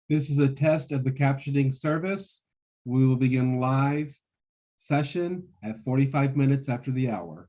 This is a test of the captioning service. We will begin live session at 45 minutes after the hour.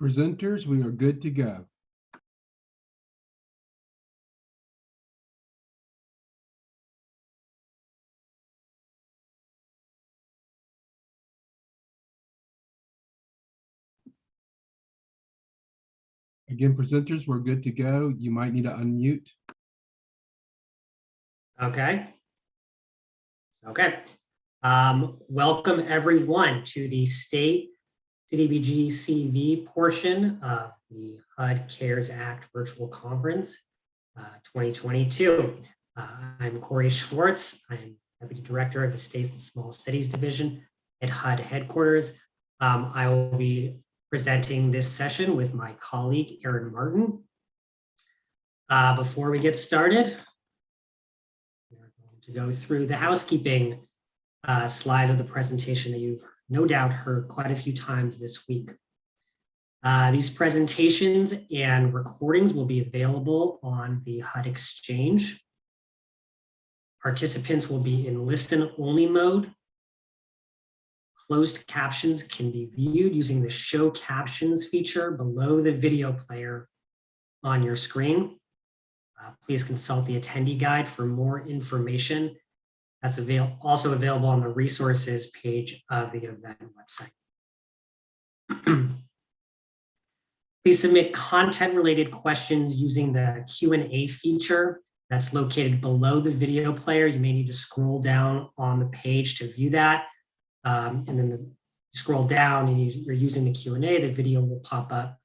Presenters, we are good to go. Again, presenters, we're good to go. You might need to unmute. Okay. Welcome everyone to the state CDBG-CV portion of the HUD CARES Act Virtual Conference 2022. I'm Corey Schwartz. I'm Deputy Director of the States and Small Cities Division at HUD headquarters. I will be presenting this session with my colleague, Erin Martin. Before we get started, we're going to go through the housekeeping slides of the presentation that you've no doubt heard quite a few times this week. These presentations and recordings will be available on the HUD Exchange. Participants will be in listen-only mode. Closed captions can be viewed using the Show Captions feature below the video player on your screen. Please consult the attendee guide for more information. That's also available on the resources page of the event website. Please submit content-related questions using the Q&A feature that's located below the video player. You may need to scroll down on the page to view that. And then you scroll down and you're using the Q&A, the video will pop up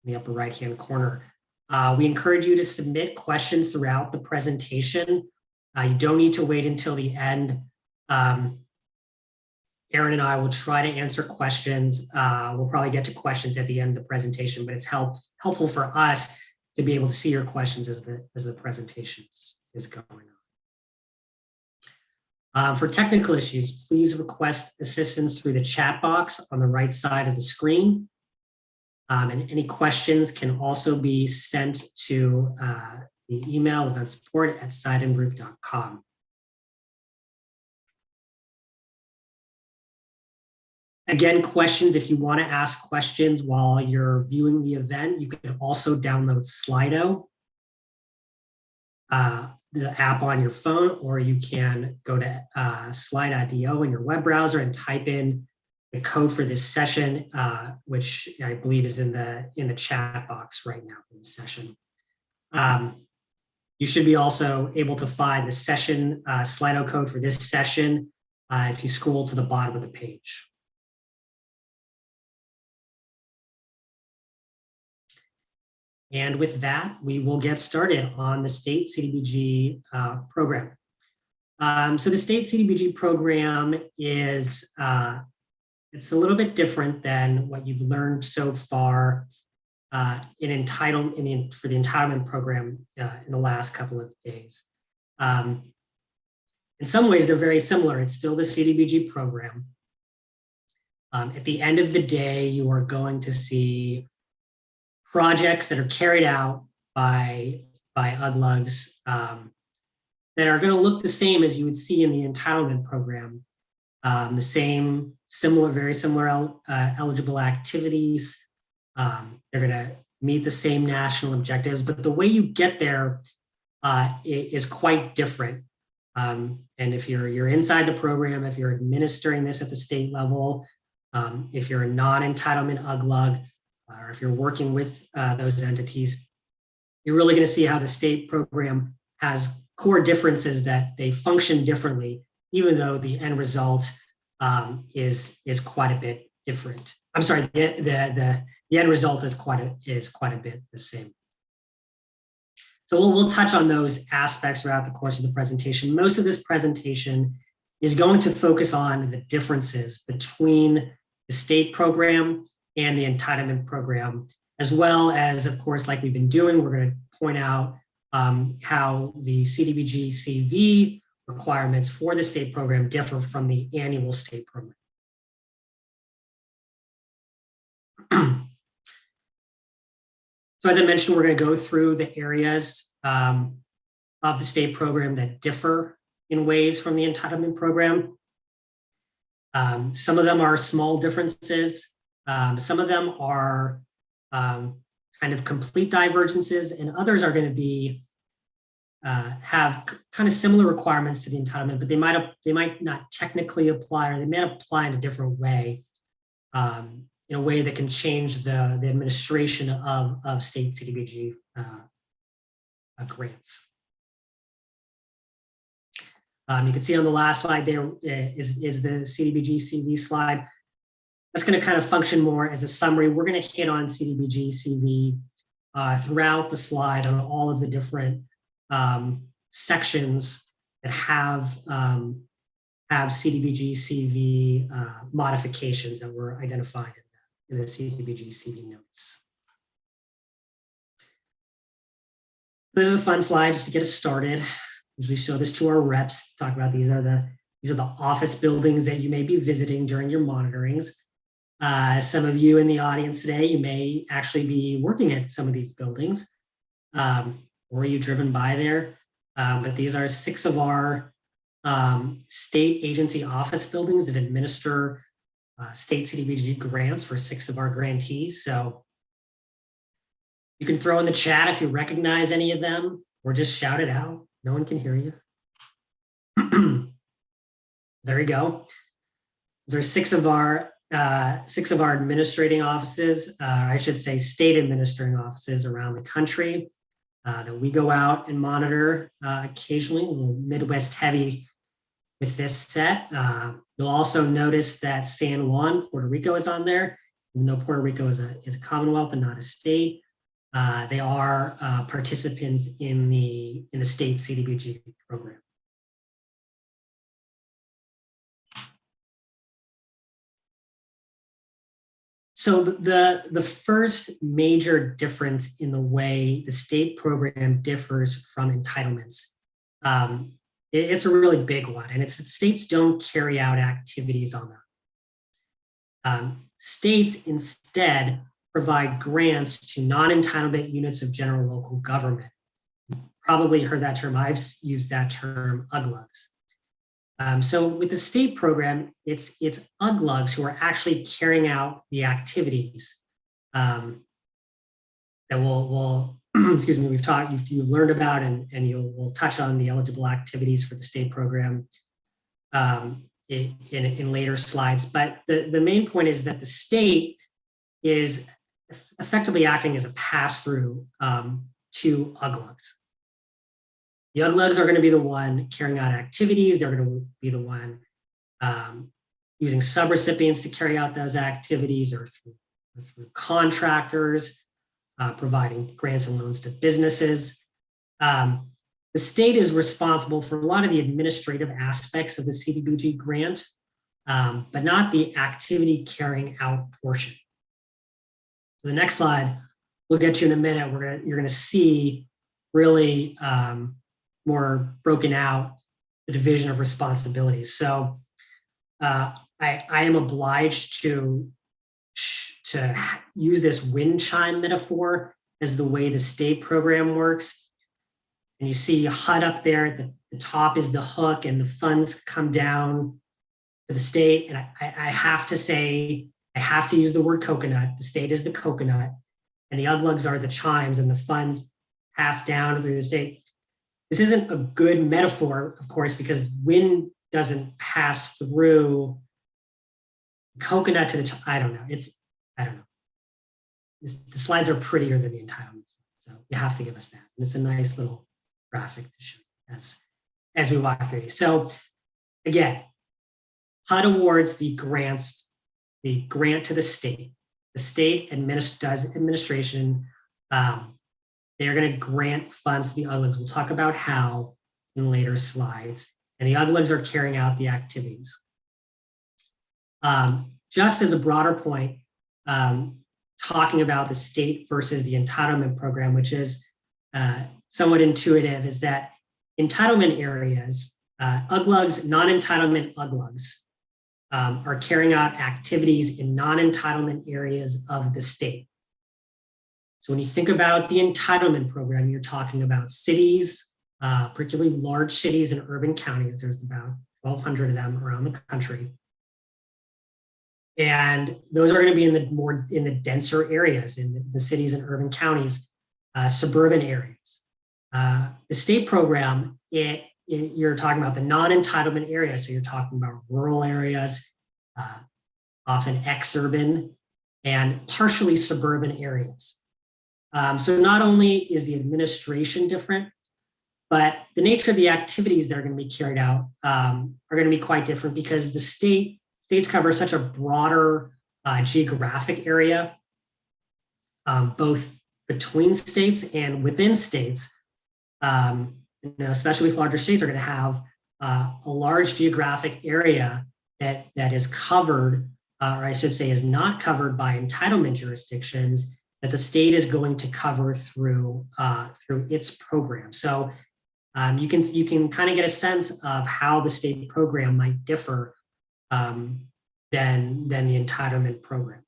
in the upper right-hand corner. We encourage you to submit questions throughout the presentation. You don't need to wait until the end Aaron and I will try to answer questions. We'll probably get to questions at the end of the presentation, but it's helpful for us to be able to see your questions as the presentation is going on. For technical issues, please request assistance through the chat box on the right side of the screen. And any questions can also be sent to the email eventsupport@sidandgroup.com. Again, questions, if you want to ask questions while you're viewing the event, you can also download Slido, the app on your phone, or you can go to slide.io in your web browser and type in the code for this session, which I believe is in the chat box right now in the session. You should be also able to find the session Slido code for this session if you scroll to the bottom of the page. And with that, we will get started on the state CDBG program. So the state CDBG program is, it's a little bit different than what you've learned so far for the entitlement program in the last couple of days. In some ways, they're very similar. It's still the CDBG program. At the end of the day, you are going to see projects that are carried out by UGLUGs that are going to look the same as you would see in the entitlement program. The same, very similar eligible activities. They're going to meet the same national objectives, but the way you get there is quite different. And if you're inside the program, if you're administering this at the state level, if you're a non-entitlement UGLUG, or if you're working with those entities, you're really going to see how the state program has core differences that they function differently, even though the end result is quite a bit different. I'm sorry, the end result is quite a bit the same. So we'll touch on those aspects throughout the course of the presentation. Most of this presentation is going to focus on the differences between the state program and the entitlement program, as well as, of course, like we've been doing, we're going to point out how the CDBG-CV requirements for the state program differ from the annual state program. So as I mentioned, we're going to go through the areas of the state program that differ in ways from the entitlement program. Some of them are small differences. Some of them are kind of complete divergences, and others are going to be have kind of similar requirements to the entitlement, but they might not technically apply, or they may apply in a different way, in a way that can change the administration of state CDBG grants. You can see on the last slide there is the CDBG-CV slide. That's going to kind of function more as a summary. We're going to hit on CDBG-CV throughout the slide on all of the different sections that have CDBG-CV modifications that were identified in the CDBG-CV notes. This is a fun slide just to get us started. Usually show this to our reps, talk about these are the office buildings that you may be visiting during your monitorings. Some of you in the audience today, you may actually be working at some of these buildings, or you've driven by there. But these are 6 of our state agency office buildings that administer state CDBG grants for 6 of our grantees. So you can throw in the chat if you recognize any of them, or just shout it out. No one can hear you. There you go. There are 6 of our administrating offices, I should say state administering offices around the country that we go out and monitor occasionally, a little Midwest heavy with this set. You'll also notice that San Juan, Puerto Rico is on there. Even though Puerto Rico is a commonwealth and not a state, they are participants in the state CDBG program. So the first major difference in the way the state program differs from entitlements, it's a really big one, and it's that states don't carry out activities on them. States instead provide grants to non-entitlement units of general local government. Probably heard that term. I've used that term, UGLUGs. So with the state program, it's UGLUGs who are actually carrying out the activities that we'll excuse me, you've learned about, and we'll touch on the eligible activities for the state program in later slides. But the main point is that the state is effectively acting as a pass-through to UGLUGs. The UGLUGs are going to be the one carrying out activities. They're going to be the one using subrecipients to carry out those activities, or through contractors, providing grants and loans to businesses. The state is responsible for a lot of the administrative aspects of the CDBG grant, but not the activity carrying out portion. So the next slide we'll get you in a minute. You're going to see really more broken out the division of responsibilities. So I am obliged to use this wind chime metaphor as the way the state program works. And you see HUD up there at the top is the hook, and the funds come down to the state. And I have to say, I have to use the word coconut. The state is the coconut, and the UGLUGs are the chimes, and the funds pass down through the state. This isn't a good metaphor, of course, because wind doesn't pass through coconut to the, I don't know. The slides are prettier than the entitlements, so you have to give us that. And it's a nice little graphic to show as we walk through these. So again, HUD awards the grant to the state. The state does administration. They're going to grant funds to the UGLUGs. We'll talk about how in later slides. And the UGLUGs are carrying out the activities. Just as a broader point, talking about the state versus the entitlement program, which is somewhat intuitive, is that entitlement areas, UGLUGs, non-entitlement UGLUGs, are carrying out activities in non-entitlement areas of the state. So when you think about the entitlement program, you're talking about cities, particularly large cities and urban counties. There's about 1,200 of them around the country. And those are going to be in the denser areas, in the cities and urban counties, suburban areas. The state program, you're talking about the non-entitlement areas. So you're talking about rural areas, often exurban, and partially suburban areas. So not only is the administration different, but the nature of the activities that are going to be carried out are going to be quite different, because the states cover such a broader geographic area, both between states and within states. Especially if larger states are going to have a large geographic area that is covered, or I should say is not covered by entitlement jurisdictions, that the state is going to cover through its program. So you can kind of get a sense of how the state program might differ than the entitlement program.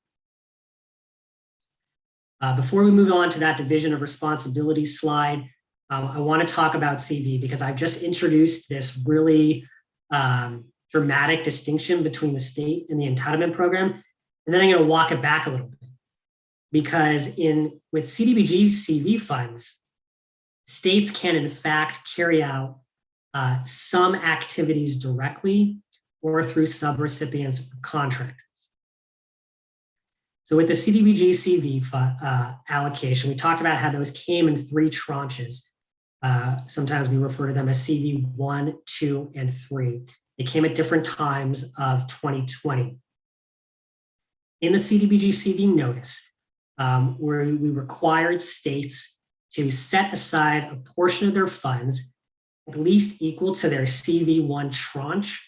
Before we move on to that division of responsibility slide, I want to talk about CV, because I've just introduced this really dramatic distinction between the state and the entitlement program. And then I'm going to walk it back a little bit, because with CDBG-CV funds, states can in fact carry out some activities directly or through subrecipients or contractors. So with the CDBG-CV allocation, we talked about how those came in 3 tranches. Sometimes we refer to them as CV 1, 2, and 3. They came at different times of 2020. In the CDBG-CV notice, where we required states to set aside a portion of their funds, at least equal to their CV1 tranche,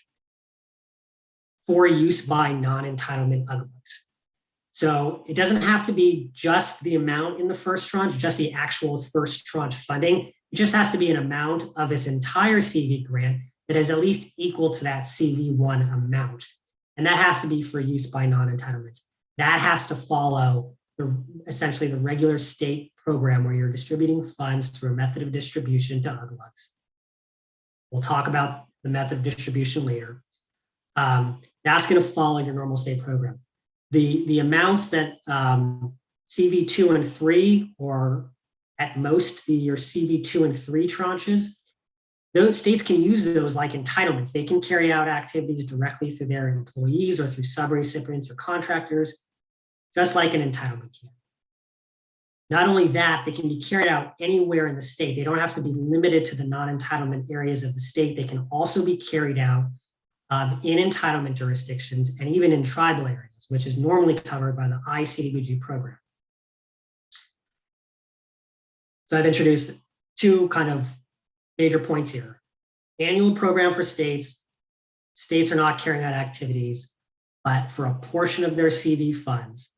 for use by non-entitlement UGLUGs. So it doesn't have to be just the amount in the first tranche, just the actual first tranche funding. It just has to be an amount of this entire CV grant that is at least equal to that CV1 amount. And that has to be for use by non-entitlements. That has to follow essentially the regular state program where you're distributing funds through a method of distribution to UGLUGs. We'll talk about the method of distribution later. That's going to follow your normal state program. The amounts that CV2 and 3, or at most your CV2 and 3 tranches, those states can use those like entitlements. They can carry out activities directly through their employees or through sub-recipients or contractors, just like an entitlement can. Not only that, they can be carried out anywhere in the state. They don't have to be limited to the non-entitlement areas of the state. They can also be carried out in entitlement jurisdictions and even in tribal areas, which is normally covered by the CDBG program. So I've introduced two kind of major points here. Annual program for states. States are not carrying out activities, but for a portion of their CV funds,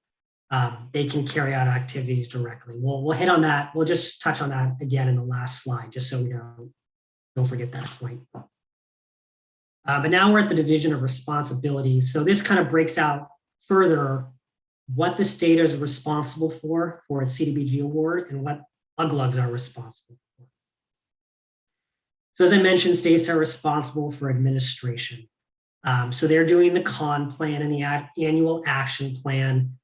they can carry out activities directly. We'll hit on that. We'll just touch on that again in the last slide, just so we don't forget that point. But now we're at the division of responsibilities. So this kind of breaks out further what the state is responsible for a CDBG award and what UGLUGs are responsible for. So as I mentioned, states are responsible for administration. So they're doing the CON plan and the annual action plan,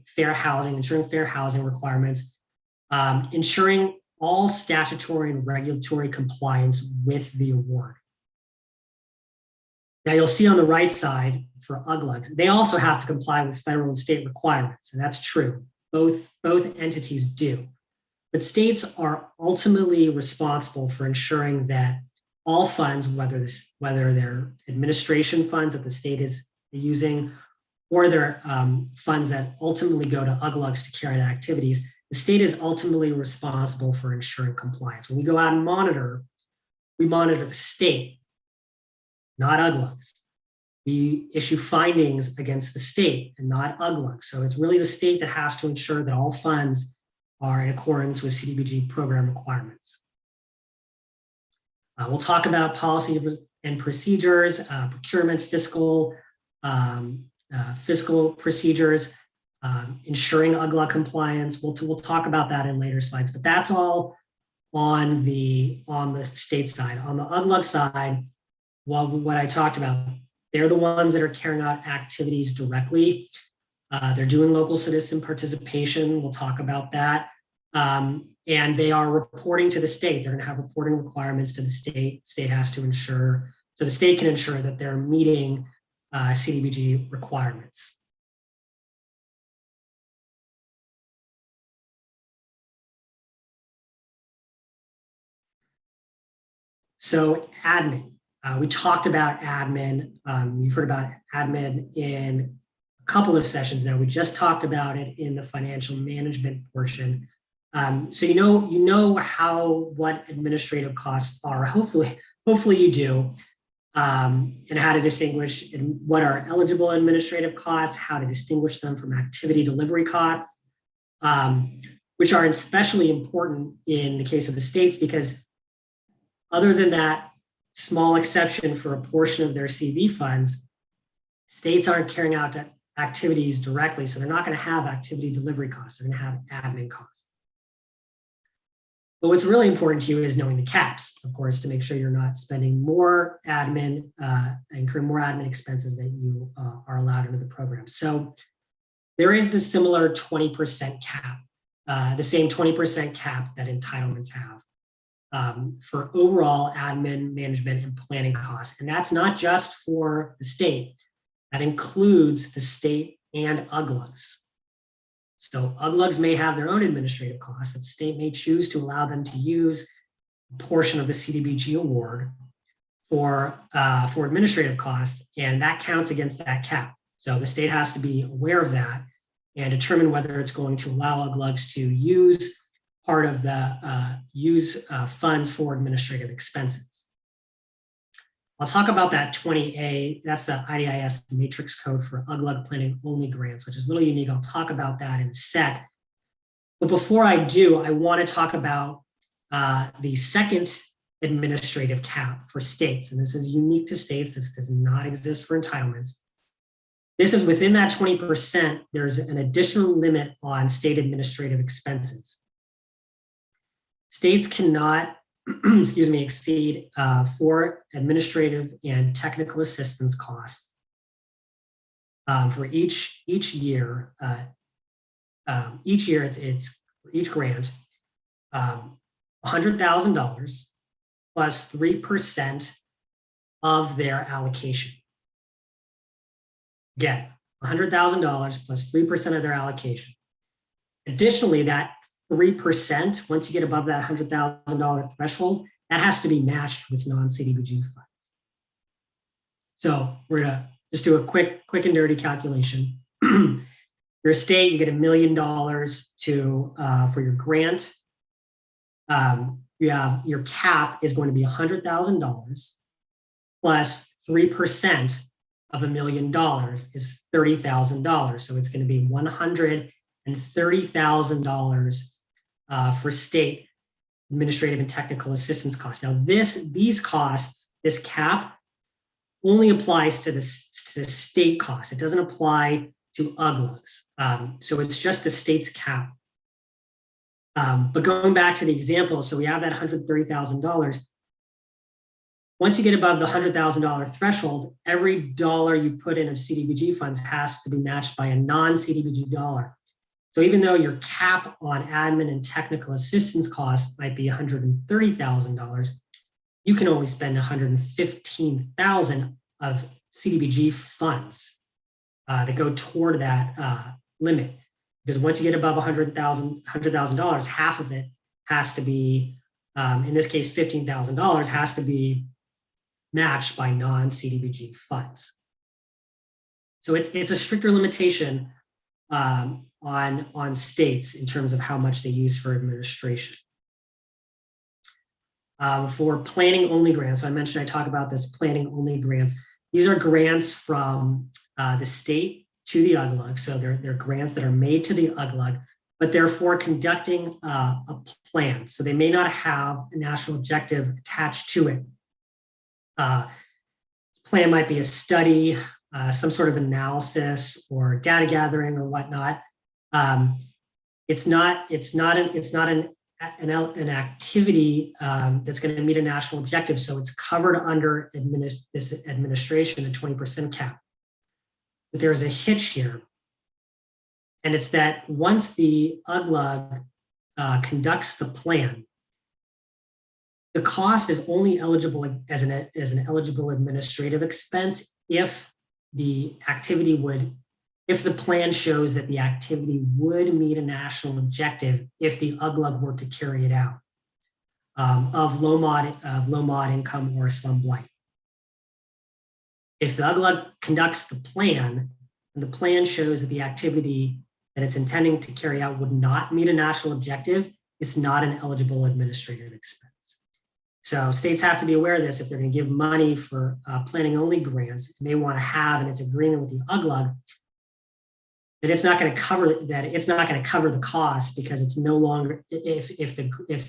fair housing, ensuring fair housing requirements, ensuring all statutory and regulatory compliance with the award. Now you'll see on the right side for UGLUGs, they also have to comply with federal and state requirements, and that's true. Both entities do. But states are ultimately responsible for ensuring that all funds, whether they're administration funds that the state is using, or they're funds that ultimately go to UGLUGs to carry out activities, the state is ultimately responsible for ensuring compliance. When we go out and monitor, we monitor the state, not UGLUGs. We issue findings against the state and not UGLUGs. So it's really the state that has to ensure that all funds are in accordance with CDBG program requirements. We'll talk about policy and procedures, procurement, fiscal procedures, ensuring UGLUG compliance. We'll talk about that in later slides, but that's all on the state side. On the UGLUG side, what I talked about, they're the ones that are carrying out activities directly. They're doing local citizen participation. We'll talk about that. And they are reporting to the state. They're going to have reporting requirements to the state. State has to ensure, so the state can ensure that they're meeting CDBG requirements. So admin. We talked about admin. You've heard about admin in a couple of sessions now. We just talked about it in the financial management portion. So you know what administrative costs are. Hopefully you do, and how to distinguish what are eligible administrative costs, how to distinguish them from activity delivery costs, which are especially important in the case of the states, because other than that small exception for a portion of their CV funds, states aren't carrying out activities directly, so they're not going to have activity delivery costs. They're going to have admin costs. But what's really important to you is knowing the caps, of course, to make sure you're not spending more admin, incurring more admin expenses that you are allowed under the program. So there is the similar 20% cap, the same 20% cap that entitlements have. For overall admin, management, and planning costs. And that's not just for the state. That includes the state and UGLUGs. So UGLUGs may have their own administrative costs that the state may choose to allow them to use a portion of the CDBG award for administrative costs, and that counts against that cap. So the state has to be aware of that and determine whether it's going to allow UGLUGs to use part of the funds for administrative expenses. I'll talk about that 20A. That's the IDIS matrix code for UGLUG planning only grants, which is a little unique. I'll talk about that in a sec. But before I do, I want to talk about the second administrative cap for states. And this is unique to states. This does not exist for entitlements. This is within that 20%, there's an additional limit on state administrative expenses. States cannot, excuse me, exceed for administrative and technical assistance costs for each year. Each year, it's for each grant, $100,000 plus 3% of their allocation. Again, $100,000 plus 3% of their allocation. Additionally, that 3%, once you get above that $100,000 threshold, that has to be matched with non-CDBG funds. So we're gonna just do a quick and dirty calculation. Your state, you get $1 million for your grant. You have your cap is going to be $100,000 plus 3% of $1 million is $30,000. So it's going to be $130,000 for state administrative and technical assistance costs. Now, these costs, this cap, only applies to the state costs. It doesn't apply to UGLUGs. So it's just the state's cap. But going back to the example, so we have that $130,000. Once you get above the $100,000 threshold, every dollar you put in of CDBG funds has to be matched by a non-CDBG dollar. So even though your cap on admin and technical assistance costs might be $130,000, you can only spend $115,000 of CDBG funds that go toward that limit. Because once you get above $100,000, half of it has to be, in this case, $15,000 has to be matched by non-CDBG funds. So it's a stricter limitation on states in terms of how much they use for administration. For planning only grants, so I mentioned I talk about this planning only grants. These are grants from the state to the UGLUG. So they're grants that are made to the UGLUG, but they're for conducting a plan. So they may not have a national objective attached to it. Plan might be a study, some sort of analysis or data gathering or whatnot. It's not an activity that's going to meet a national objective. So it's covered under this administration, the 20% cap. But there's a hitch here. And it's that once the UGLUG conducts the plan, the cost is only eligible as an eligible administrative expense if the plan shows that the activity would meet a national objective if the UGLUG were to carry it out of low mod income or slum blight. If the UGLUG conducts the plan and the plan shows that the activity that it's intending to carry out would not meet a national objective, it's not an eligible administrative expense. So states have to be aware of this. If they're going to give money for planning only grants, it may want to have in its agreement with the UGLUG that it's not going to cover the cost, because it's no longer, if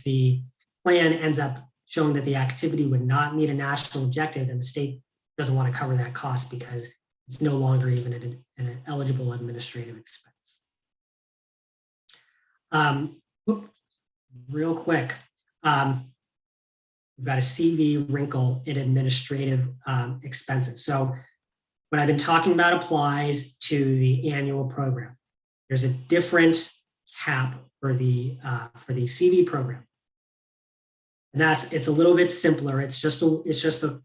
the plan ends up showing that the activity would not meet a national objective, then the state doesn't want to cover that cost because it's no longer even an eligible administrative expense. Real quick, we've got a CV wrinkle in administrative expenses. So what I've been talking about applies to the annual program. There's a different cap for the CV program. And it's a little bit simpler. It's just a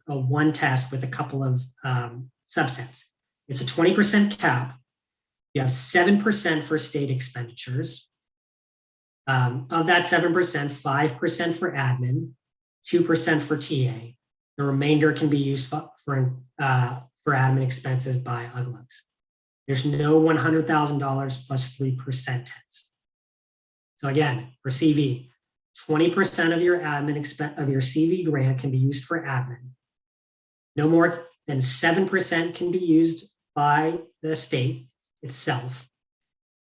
one test with a couple of subsets. It's a 20% cap. You have 7% for state expenditures. Of that 7%, 5% for admin, 2% for TA. The remainder can be used for admin expenses by UGLUGs. There's no $100,000 plus 3% test. So again, for CV, 20% of your admin of your CV grant can be used for admin. No more than 7% can be used by the state itself.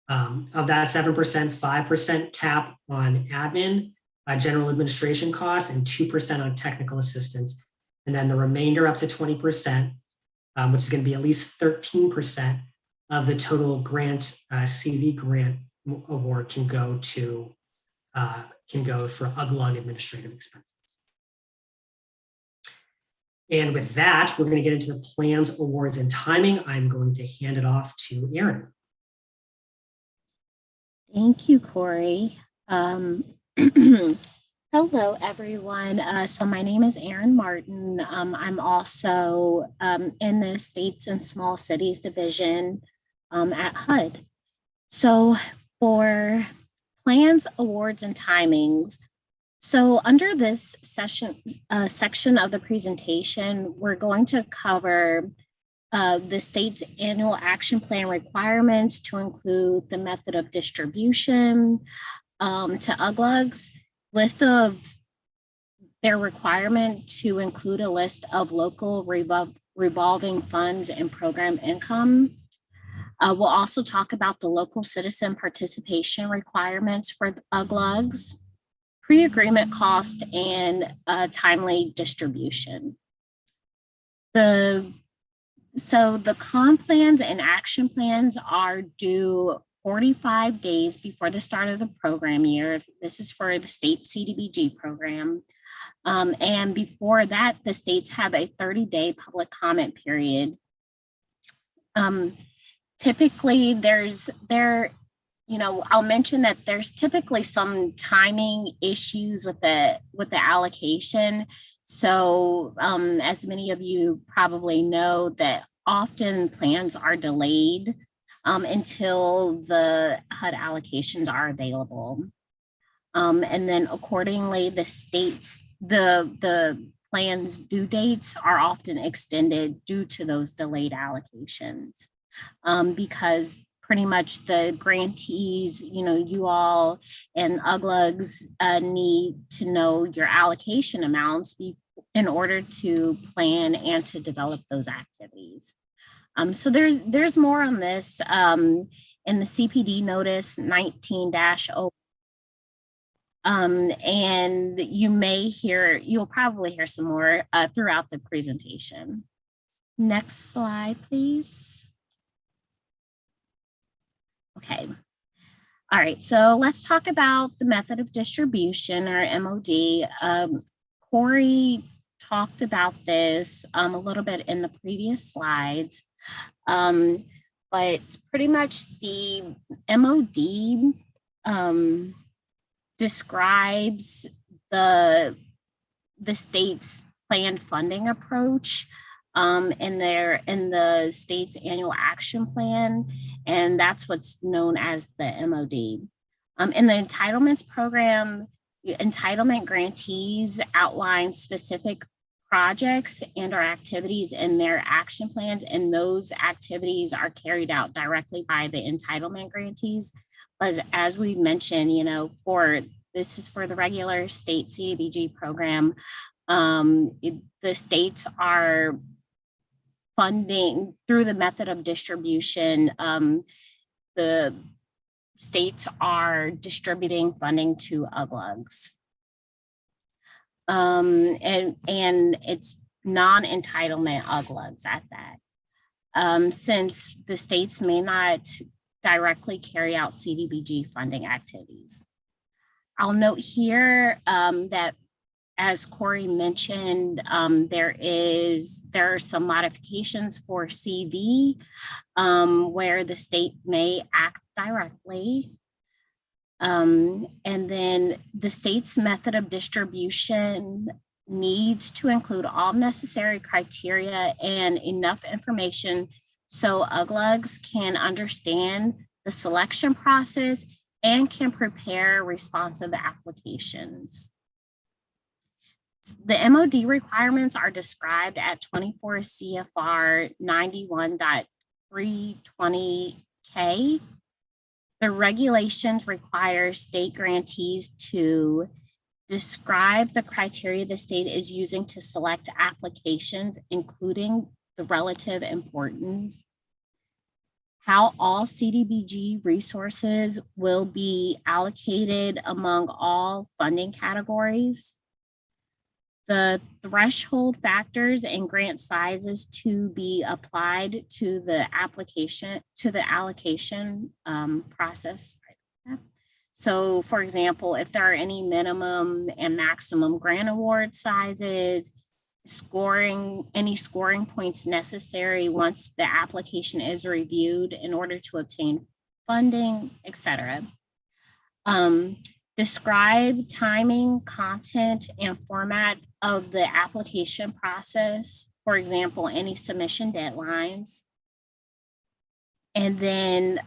Of that 7%, 5% cap on admin, general administration costs, and 2% on technical assistance. And then the remainder up to 20%, which is going to be at least 13% of the total grant, CV grant award can go for UGLUG administrative expenses. And with that, we're going to get into the plans, awards, and timing. I'm going to hand it off to Erin. Thank you, Corey. Hello, everyone. So my name is Erin Martin. I'm also in the States and Small Cities Division at HUD. So for plans, awards, and timings, so under this section of the presentation, we're going to cover the state's annual action plan requirements to include the method of distribution to UGLUGs, list of their requirement to include a list of local revolving funds and program income. We'll also talk about the local citizen participation requirements for UGLUGs, pre-agreement cost, and timely distribution. So the comp plans and action plans are due 45 days before the start of the program year. This is for the state CDBG program. And before that, the states have a 30-day public comment period. Typically, I'll mention that there's typically some timing issues with the allocation. So as many of you probably know, that often plans are delayed until the HUD allocations are available. And then accordingly, the plan's due dates are often extended due to those delayed allocations. Because pretty much the grantees, you all and UGLUGs need to know your allocation amounts in order to plan and to develop those activities. So there's more on this in the CPD notice 19-0. And you'll probably hear some more throughout the presentation. Next slide, please. Okay. All right, so let's talk about the method of distribution, or MOD. Corey talked about this a little bit in the previous slides, but pretty much the MOD describes the state's planned funding approach in the state's annual action plan, and that's what's known as the MOD. In the entitlements program, entitlement grantees outline specific projects and or activities in their action plans, and those activities are carried out directly by the entitlement grantees. But as we mentioned, this is for the regular state CDBG program, the states are funding through the method of distribution. The states are distributing funding to UGLUGs. And it's non-entitlement UGLUGs at that, since the states may not directly carry out CDBG funding activities. I'll note here that, as Corey mentioned, there are some modifications for CV where the state may act directly. And then the state's method of distribution needs to include all necessary criteria and enough information so UGLUGs can understand the selection process and can prepare responsive applications. The MOD requirements are described at 24 CFR 91.320K. The regulations require state grantees to describe the criteria the state is using to select applications, including the relative importance, how all CDBG resources will be allocated among all funding categories, the threshold factors and grant sizes to be applied to the allocation process. So for example, if there are any minimum and maximum grant award sizes, any scoring points necessary once the application is reviewed in order to obtain funding, etc. Describe timing, content, and format of the application process. For example, any submission deadlines. And then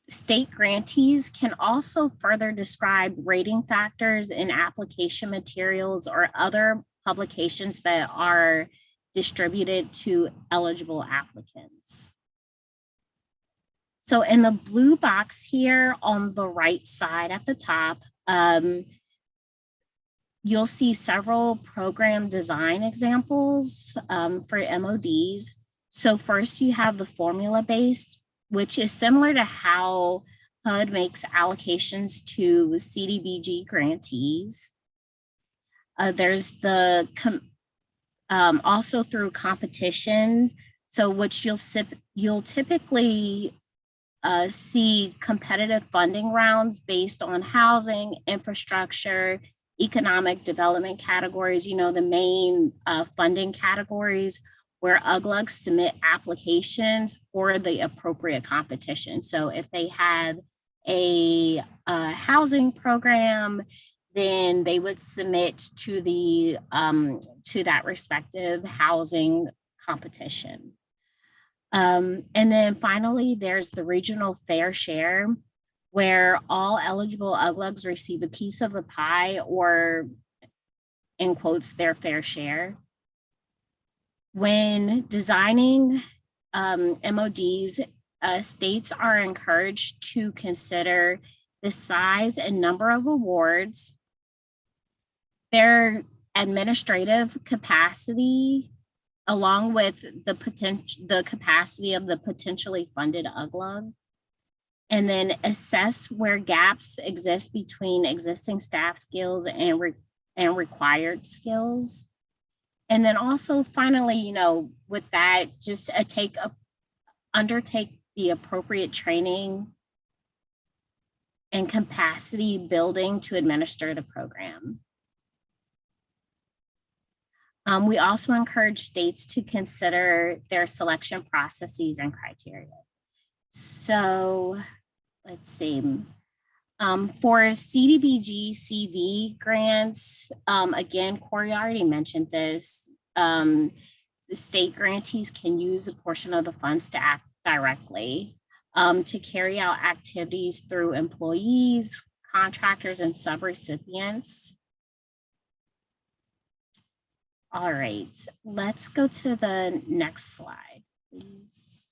state grantees can also further describe rating factors in application materials or other publications that are distributed to eligible applicants. So in the blue box here on the right side at the top, you'll see several program design examples for MODs. So first you have the formula-based, which is similar to how HUD makes allocations to CDBG grantees. There's the also through competitions, so which you'll typically see competitive funding rounds based on housing, infrastructure, economic development categories, the main funding categories where UGLUGs submit applications for the appropriate competition. So if they have a housing program, then they would submit to the to that respective housing competition. And then finally, there's the regional fair share, where all eligible UGLUGs receive a piece of the pie, or in quotes, their fair share. When designing MODs, states are encouraged to consider the size and number of awards, their administrative capacity, along with the capacity of the potentially funded UGLUG, and then assess where gaps exist between existing staff skills and required skills. And then also finally, with that, just undertake the appropriate training and capacity building to administer the program. We also encourage states to consider their selection processes and criteria. So let's see. For CDBG-CV grants, again, Corey already mentioned this, the state grantees can use a portion of the funds to act directly to carry out activities through employees, contractors, and subrecipients. All right, let's go to the next slide, please.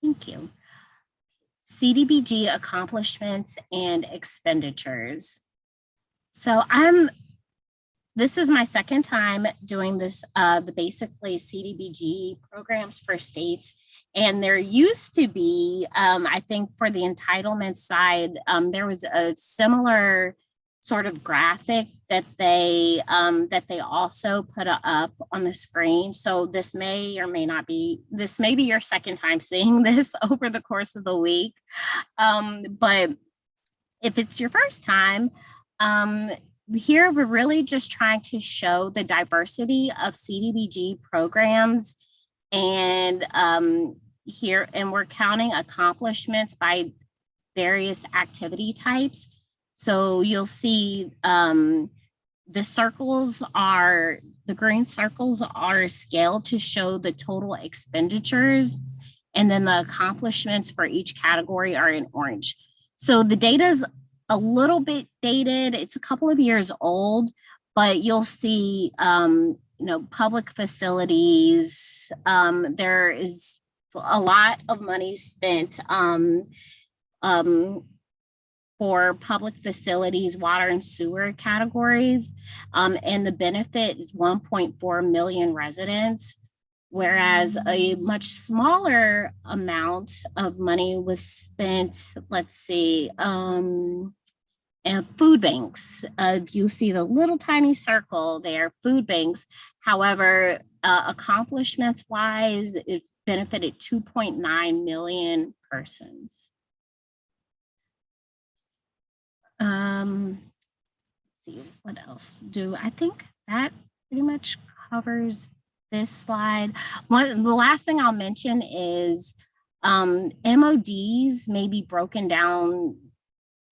Thank you. CDBG accomplishments and expenditures. So this is my second time doing this, the basically CDBG programs for states. And there used to be, I think for the entitlement side, there was a similar sort of graphic that they also put up on the screen. So this may or may not be, this may be your second time seeing this over the course of the week. But if it's your first time, here we're really just trying to show the diversity of CDBG programs, and we're counting accomplishments by various activity types. So you'll see the green circles are scaled to show the total expenditures, and then the accomplishments for each category are in orange. So the data is a little bit dated. It's a couple of years old, but you'll see, public facilities, there is a lot of money spent for public facilities, water and sewer categories. And the benefit is 1.4 million residents, whereas a much smaller amount of money was spent, let's see, and food banks. You see the little tiny circle there, food banks. However, accomplishments wise, it benefited 2.9 million persons. Let's see, what else I think that pretty much covers this slide. The last thing I'll mention is MODs may be broken down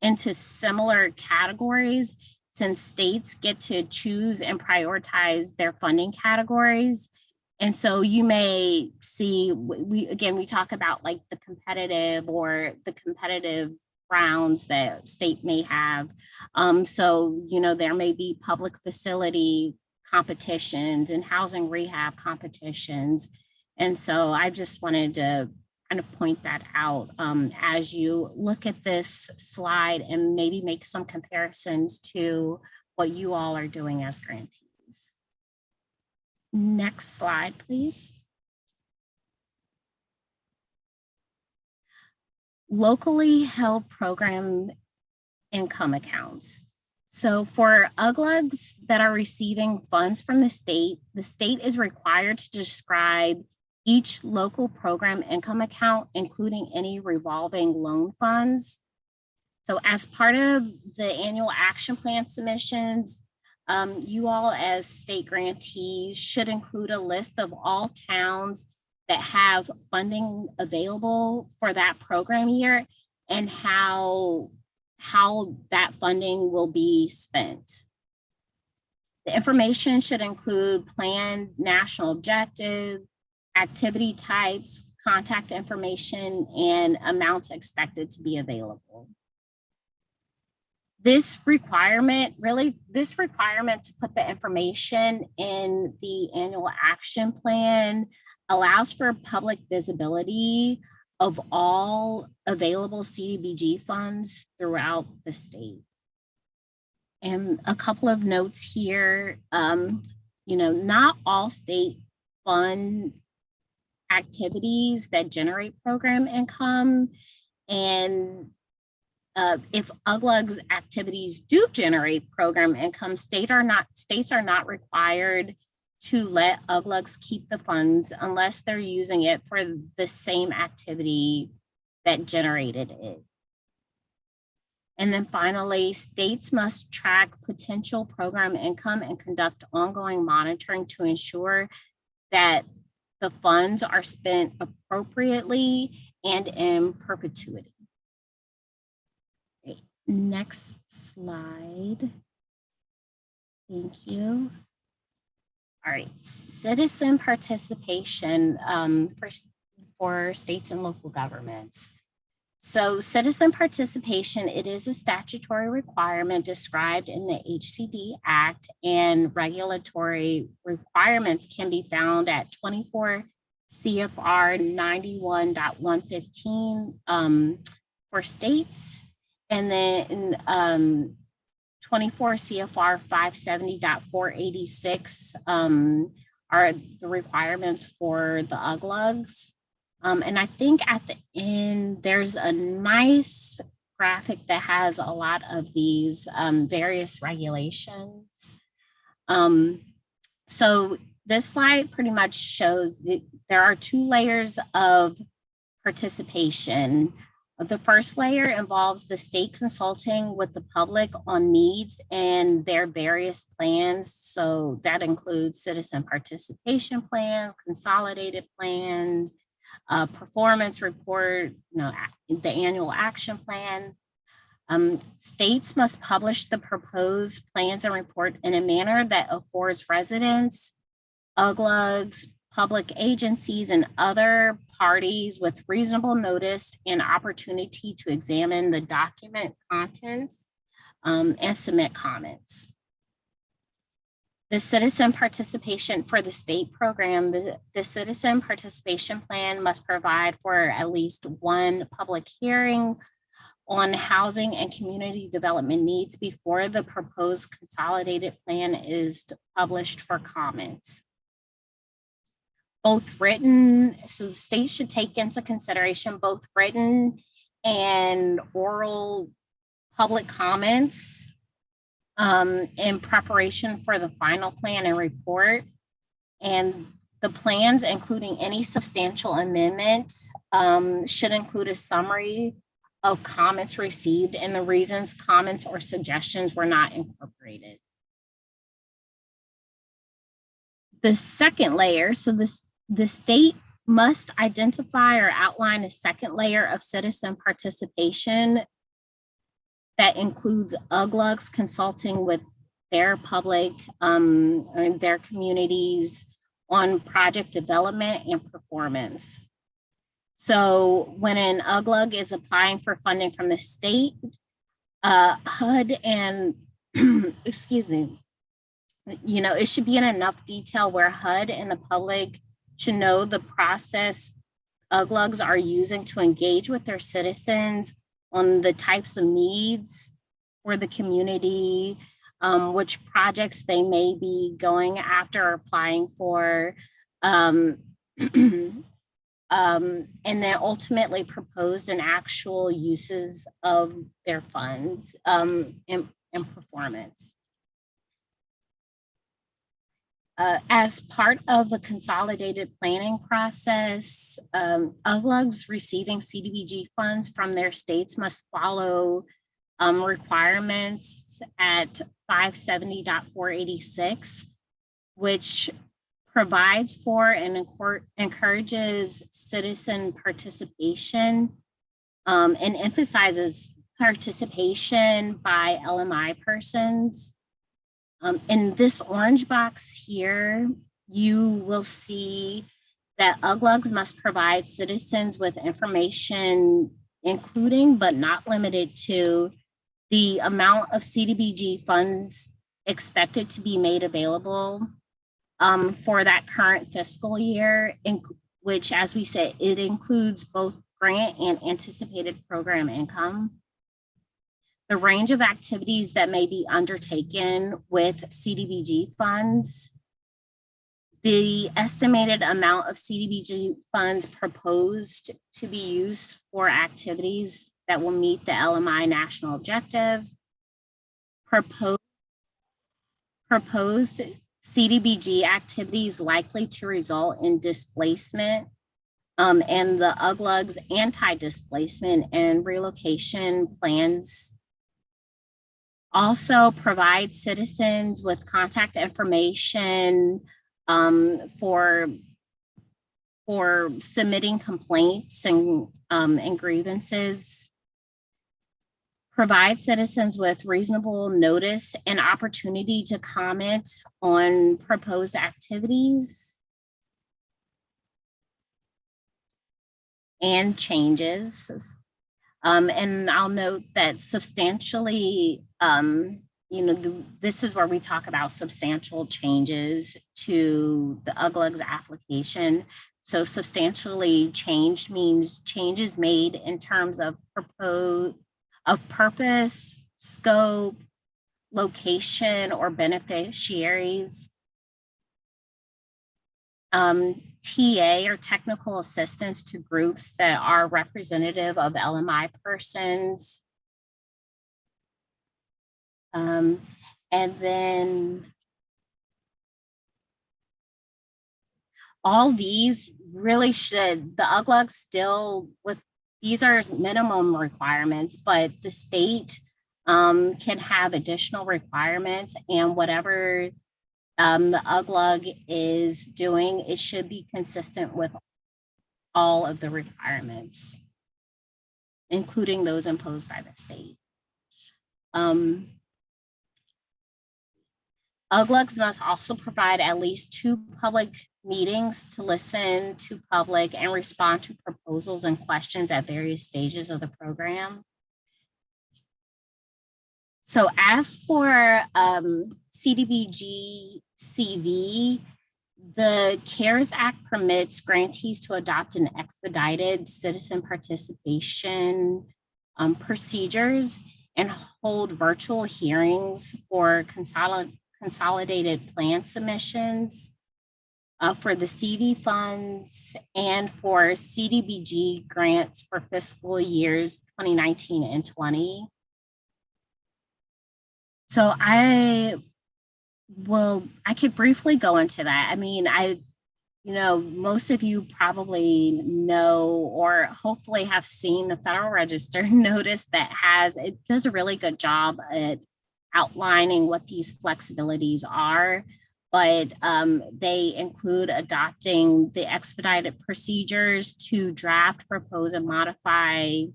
into similar categories since states get to choose and prioritize their funding categories. And so you may see, we talk about like the competitive rounds that state may have. So, there may be public facility competitions and housing rehab competitions. And so I just wanted to kind of point that out as you look at this slide and maybe make some comparisons to what you all are doing as grantees. Next slide, please. Locally held program income accounts. So for UGLUGs that are receiving funds from the state is required to describe each local program income account, including any revolving loan funds. So as part of the annual action plan submissions, you all as state grantees should include a list of all towns that have funding available for that program year and how that funding will be spent. The information should include planned national objective, activity types, contact information, and amounts expected to be available. This requirement to put the information in the annual action plan allows for public visibility of all available CDBG funds throughout the state. And a couple of notes here, not all state fund activities that generate program income, and if UGLUG's activities do generate program income, states are not required to let UGLUGs keep the funds unless they're using it for the same activity that generated it. And then finally, states must track potential program income and conduct ongoing monitoring to ensure that the funds are spent appropriately and in perpetuity. Okay, next slide. Thank you. All right, citizen participation for states and local governments. So citizen participation, it is a statutory requirement described in the HCD Act, and regulatory requirements can be found at 24 CFR 91.115 for states, and then 24 CFR 570.486 are the requirements for the UGLUGs. And I think at the end, there's a nice graphic that has a lot of these various regulations. So this slide pretty much shows that there are two layers of participation. The first layer involves the state consulting with the public on needs and their various plans. So that includes citizen participation plans, consolidated plans, performance report, the annual action plan. States must publish the proposed plans and report in a manner that affords residents, UGLUGs, public agencies, and other parties with reasonable notice and opportunity to examine the document contents and submit comments. The citizen participation for the state program, the citizen participation plan must provide for at least one public hearing on housing and community development needs before the proposed consolidated plan is published for comment. Both written, so the state should take into consideration both written and oral public comments in preparation for the final plan and report. And the plans, including any substantial amendments, should include a summary of comments received and the reasons comments or suggestions were not incorporated. The second layer, so the state must identify or outline a second layer of citizen participation that includes UGLUGs consulting with their public and their communities on project development and performance. So when an UGLUG is applying for funding from the state, HUD and, excuse me, it should be in enough detail where HUD and the public should know the process UGLUGs are using to engage with their citizens on the types of needs for the community, which projects they may be going after or applying for, and then ultimately proposed and actual uses of their funds and performance. As part of the consolidated planning process, UGLUGs receiving CDBG funds from their states must follow requirements at 570.486, which provides for and encourages citizen participation and emphasizes participation by LMI persons. In this orange box here, you will see that UGLUGs must provide citizens with information, including but not limited to the amount of CDBG funds expected to be made available for that current fiscal year, in which, as we said, it includes both grant and anticipated program income. The range of activities that may be undertaken with CDBG funds, the estimated amount of CDBG funds proposed to be used for activities that will meet the LMI national objective, proposed CDBG activities likely to result in displacement, and the UGLUG's anti-displacement and relocation plans. Also provide citizens with contact information for submitting complaints and grievances. Provide citizens with reasonable notice and opportunity to comment on proposed activities and changes. And I'll note that substantially, this is where we talk about substantial changes to the UGLUG's application. So substantially changed means changes made in terms of purpose, scope, location, or beneficiaries. TA or technical assistance to groups that are representative of LMI persons. And then all these really should, the UGLUG still, these are minimum requirements, but the state can have additional requirements, and whatever the UGLUG is doing, it should be consistent with all of the requirements, including those imposed by the state. UGLUGs must also provide at least 2 public meetings to listen to public and respond to proposals and questions at various stages of the program. So as for CDBG-CV, the CARES Act permits grantees to adopt an expedited citizen participation procedures and hold virtual hearings for consolidated plan submissions for the CV funds and for CDBG grants for fiscal years 2019 and 20. So I could briefly go into that. I mean, most of you probably know or hopefully have seen the Federal Register notice that it does a really good job at outlining what these flexibilities are, but they include adopting the expedited procedures to draft, propose, and modify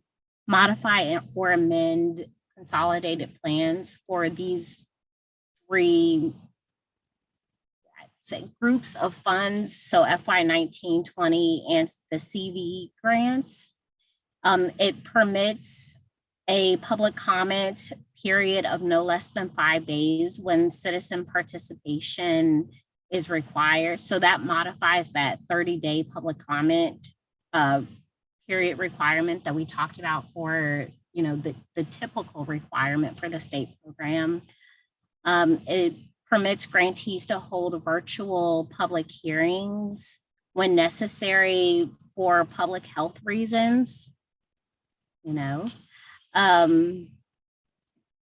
or amend consolidated plans for these three groups of funds, so FY 19, 20, and the CV grants. It permits a public comment period of no less than 5 days when citizen participation is required. So that modifies that 30-day public comment period requirement that we talked about for the typical requirement for the state program. It permits grantees to hold virtual public hearings when necessary for public health reasons,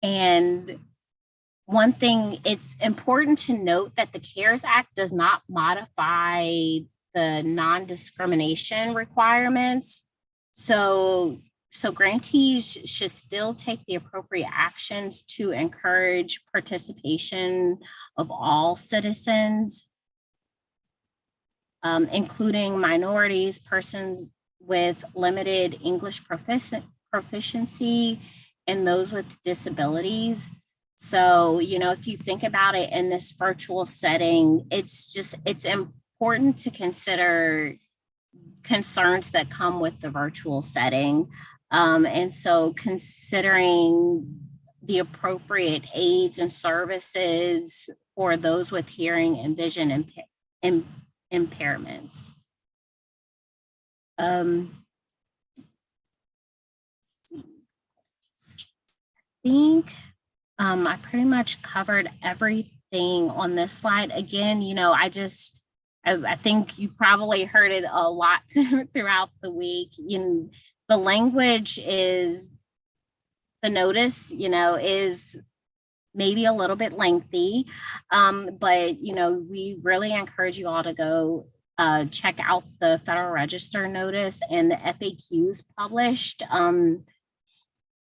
and one thing, it's important to note that the CARES Act does not modify the non-discrimination requirements. So grantees should still take the appropriate actions to encourage participation of all citizens, including minorities, persons with limited English proficiency, and those with disabilities. So, if you think about it in this virtual setting, it's important to consider concerns that come with the virtual setting. And so considering the appropriate aids and services for those with hearing and vision impairments. I think I pretty much covered everything on this slide. Again, I think you probably heard it a lot throughout the week. The language is, the notice, is maybe a little bit lengthy, but, we really encourage you all to go check out the Federal Register notice and the FAQs published. And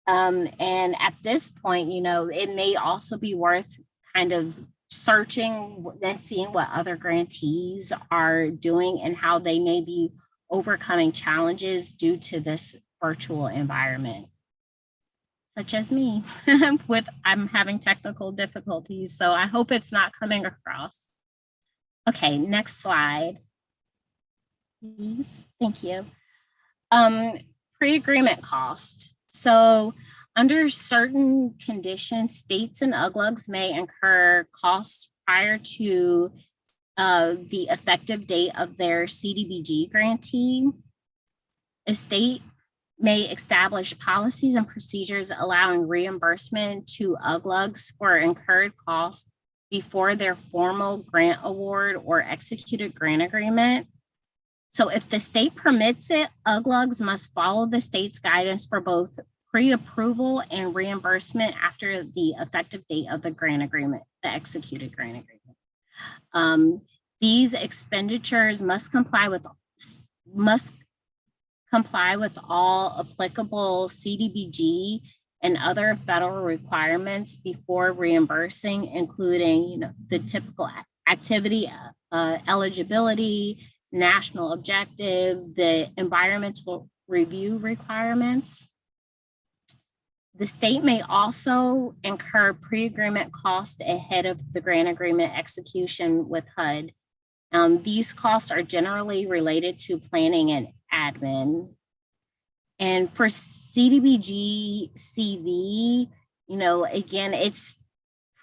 at this point, it may also be worth kind of searching and seeing what other grantees are doing and how they may be overcoming challenges due to this virtual environment, such as me. I'm having technical difficulties, so I hope it's not coming across. Okay, next slide, please. Thank you. Pre-agreement cost. So under certain conditions, states and UGLUGs may incur costs prior to the effective date of their CDBG grantee. A state may establish policies and procedures allowing reimbursement to UGLUGs for incurred costs before their formal grant award or executed grant agreement. So if the state permits it, UGLUGs must follow the state's guidance for both pre-approval and reimbursement after the effective date of the grant agreement, the executed grant agreement. These expenditures must comply with all applicable CDBG and other federal requirements before reimbursing, including the typical activity, eligibility, national objective, the environmental review requirements. The state may also incur pre-agreement costs ahead of the grant agreement execution with HUD. These costs are generally related to planning and admin. And for CDBG-CV, again, it's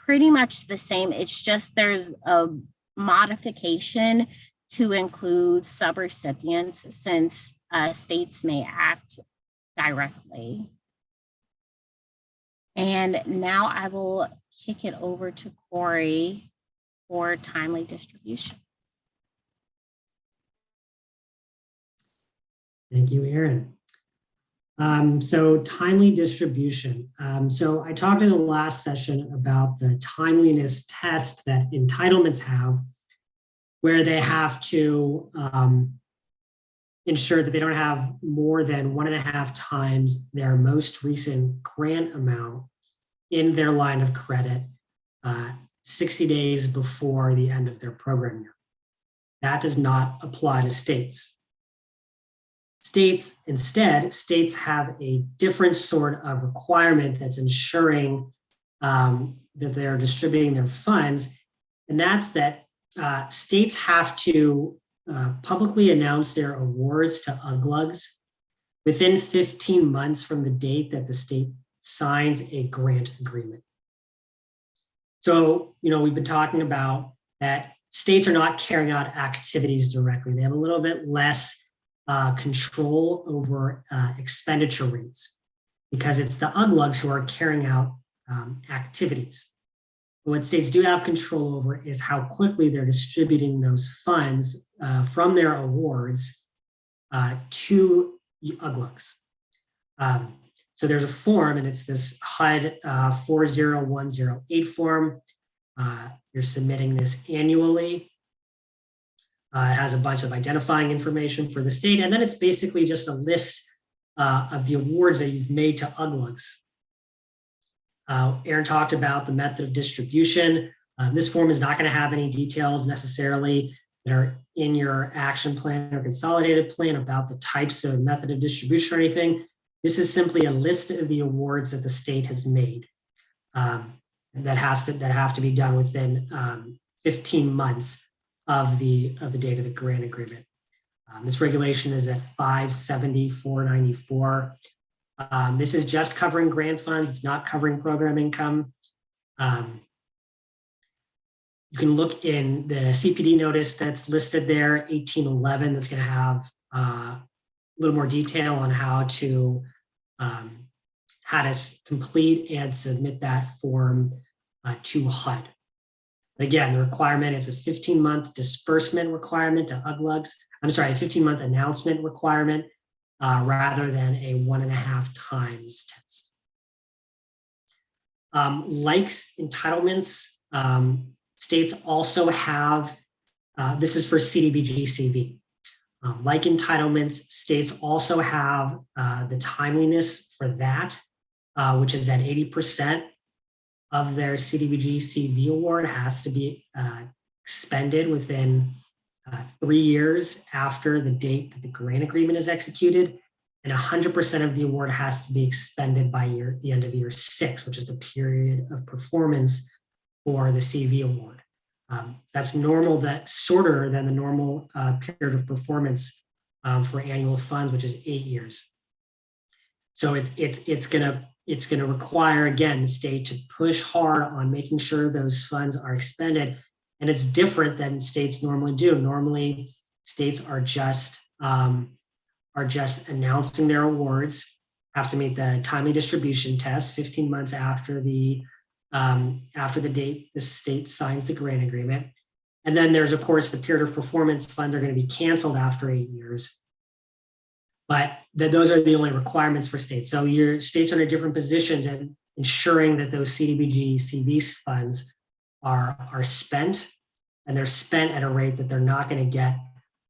pretty much the same. It's just there's a modification to include subrecipients since states may act directly. And now I will kick it over to Corey for timely distribution. Thank you, Erin. So timely distribution. So I talked in the last session about the timeliness test that entitlements have, where they have to ensure that they don't have more than 1.5 times their most recent grant amount in their line of credit 60 days before the end of their program year. That does not apply to states. States have a different sort of requirement that's ensuring that they're distributing their funds, and that's that states have to publicly announce their awards to UGLUGs within 15 months from the date that the state signs a grant agreement. So, we've been talking about that states are not carrying out activities directly. They have a little bit less control over expenditure rates because it's the UGLUGs who are carrying out activities. But what states do have control over is how quickly they're distributing those funds from their awards to UGLUGs. So there's a form, and it's this HUD 40108 form. You're submitting this annually. It has a bunch of identifying information for the state, and then it's basically just a list of the awards that you've made to UGLUGs. Erin talked about the method of distribution. This form is not going to have any details necessarily that are in your action plan or consolidated plan about the types of method of distribution or anything. This is simply a list of the awards that the state has made that have to be done within 15 months of the date of the grant agreement. This regulation is at 570-494. This is just covering grant funds. It's not covering program income. You can look in the CPD notice that's listed there, 1811, that's going to have a little more detail on how to complete and submit that form to HUD. Again, the requirement is a 15-month disbursement requirement to UGLUGs. I'm sorry, a 15-month announcement requirement rather than a 1.5 times test. Like entitlements, states also have, this is for CDBG-CV. Like entitlements, states also have the timeliness for that, which is that 80% of their CDBG-CV award has to be expended within 3 years after the date that the grant agreement is executed, and 100% of the award has to be expended by the end of year 6, which is the period of performance for the CV award. That's normal, that's shorter than the normal period of performance for annual funds, which is 8 years. So it's gonna require, again, the state to push hard on making sure those funds are expended. And it's different than states normally do. Normally, states are just announcing their awards, have to meet the timely distribution test 15 months after the date the state signs the grant agreement. And then there's, of course, the period of performance funds are going to be canceled after 8 years. But those are the only requirements for states. So your states are in a different position to ensuring that those CDBG-CV funds are spent, and they're spent at a rate that they're not going to get,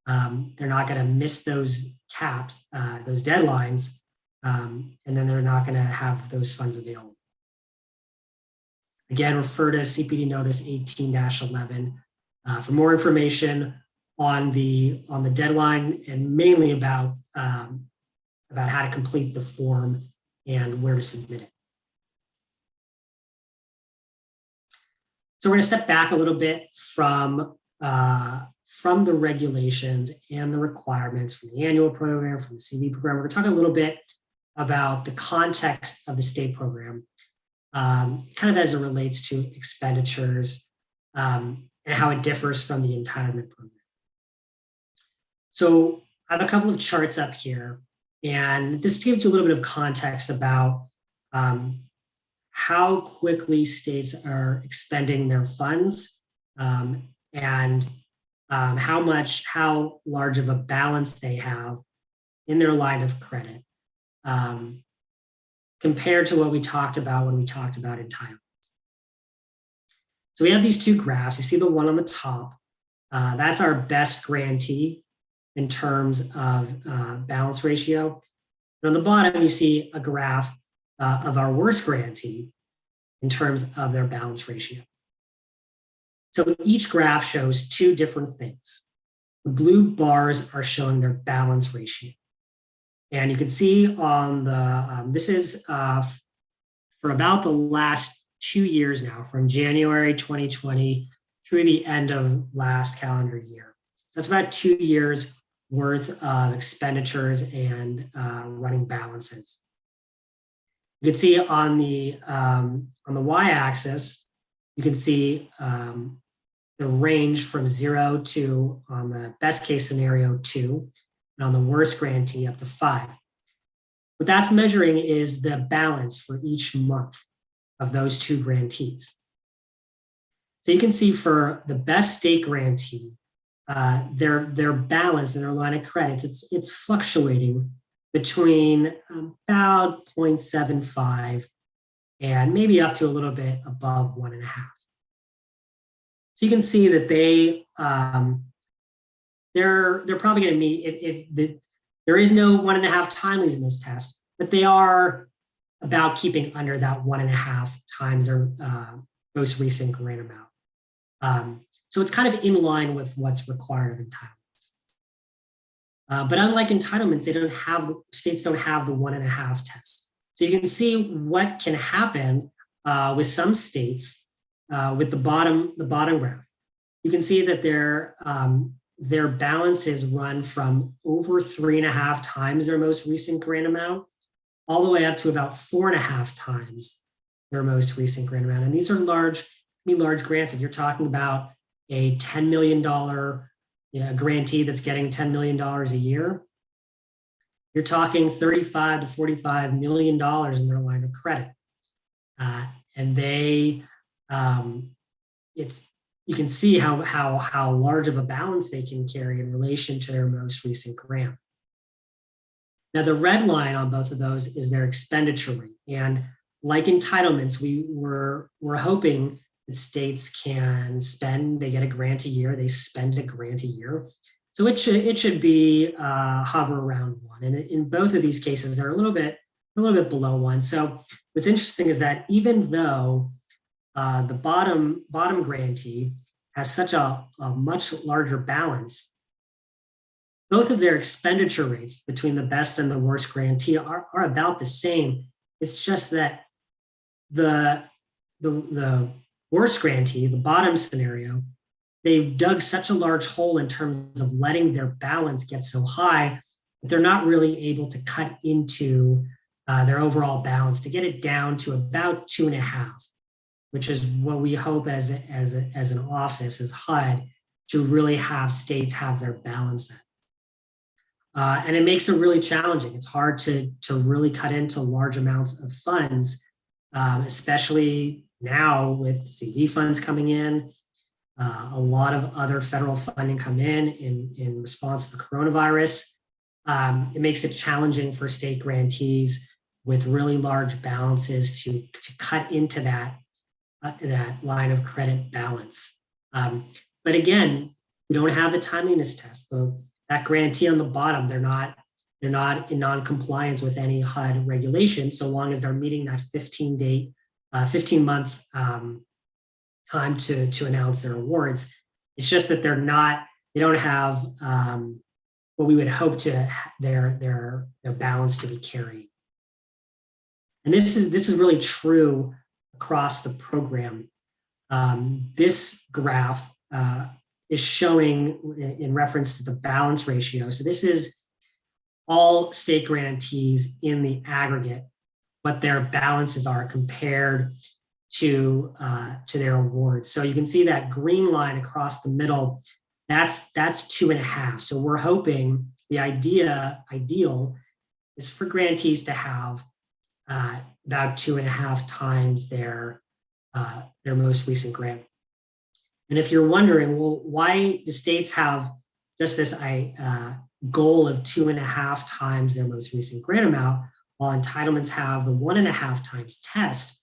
they're not going to miss those caps, those deadlines, and then they're not going to have those funds available. Again, refer to CPD notice 18-11 for more information on the deadline, and mainly about how to complete the form and where to submit it. So we're going to step back a little bit from the regulations and the requirements from the annual program, from the CV program. We're going to talk a little bit about the context of the state program, kind of as it relates to expenditures and how it differs from the entitlement program. So I have a couple of charts up here, and this gives you a little bit of context about how quickly states are expending their funds, and how large of a balance they have in their line of credit, compared to what we talked about when we talked about entitlement. So we have these two graphs. You see the one on the top, that's our best grantee in terms of balance ratio. And on the bottom, you see a graph of our worst grantee in terms of their balance ratio. So each graph shows two different things. The blue bars are showing their balance ratio. And you can see on the, this is for about the last 2 years now, from January 2020 through the end of last calendar year. So that's about 2 years worth of expenditures and running balances. You can see on the y-axis, you can see the range from 0 to, on the best case scenario, 2, and on the worst grantee up to 5. What that's measuring is the balance for each month of those two grantees. So you can see for the best state grantee, their balance in their line of credits, it's fluctuating between about 0.75 and maybe up to a little bit above 1.5. So you can see that they're probably going to meet, there is no 1.5 timelines in this test, but they are about keeping under that 1.5 times their most recent grant amount. So it's kind of in line with what's required of entitlements. But unlike entitlements, states don't have the 1.5 test. So you can see what can happen with some states with the bottom graph. You can see that their balances run from over 3.5 times their most recent grant amount, all the way up to about 4.5 times their most recent grant amount. And these are large grants. If you're talking about a $10 million grantee that's getting $10 million a year, you're talking $35 to $45 million in their line of credit. And they, you can see how large of a balance they can carry in relation to their most recent grant. Now, the red line on both of those is their expenditure rate. And like entitlements, we're hoping that states can spend, they get a grant a year, they spend a grant a year. So it should be hover around 1. And in both of these cases, they're a little bit below 1. So what's interesting is that even though the bottom grantee has such a much larger balance, both of their expenditure rates between the best and the worst grantee are about the same. It's just that the worst grantee, the bottom scenario, they've dug such a large hole in terms of letting their balance get so high that they're not really able to cut into their overall balance to get it down to about 2.5, which is what we hope as an office, as HUD, to really have states have their balance at. And it makes it really challenging. It's hard to really cut into large amounts of funds, especially now with CV funds coming in, a lot of other federal funding come in response to the coronavirus. It makes it challenging for state grantees with really large balances to cut into that line of credit balance. But again, we don't have the timeliness test. That grantee on the bottom, they're not in non-compliance with any HUD regulation, so long as they're meeting that 15-month time to announce their awards. It's just that they don't have what we would hope to their balance to be carried. And this is really true across the program. This graph is showing in reference to the balance ratio. So this is all state grantees in the aggregate, what their balances are compared to their awards. So you can see that green line across the middle, that's 2.5. So we're hoping the ideal is for grantees to have about 2.5 times their most recent grant. And if you're wondering, well, why do states have just this goal of 2.5 times their most recent grant amount, while entitlements have the 1.5 times test?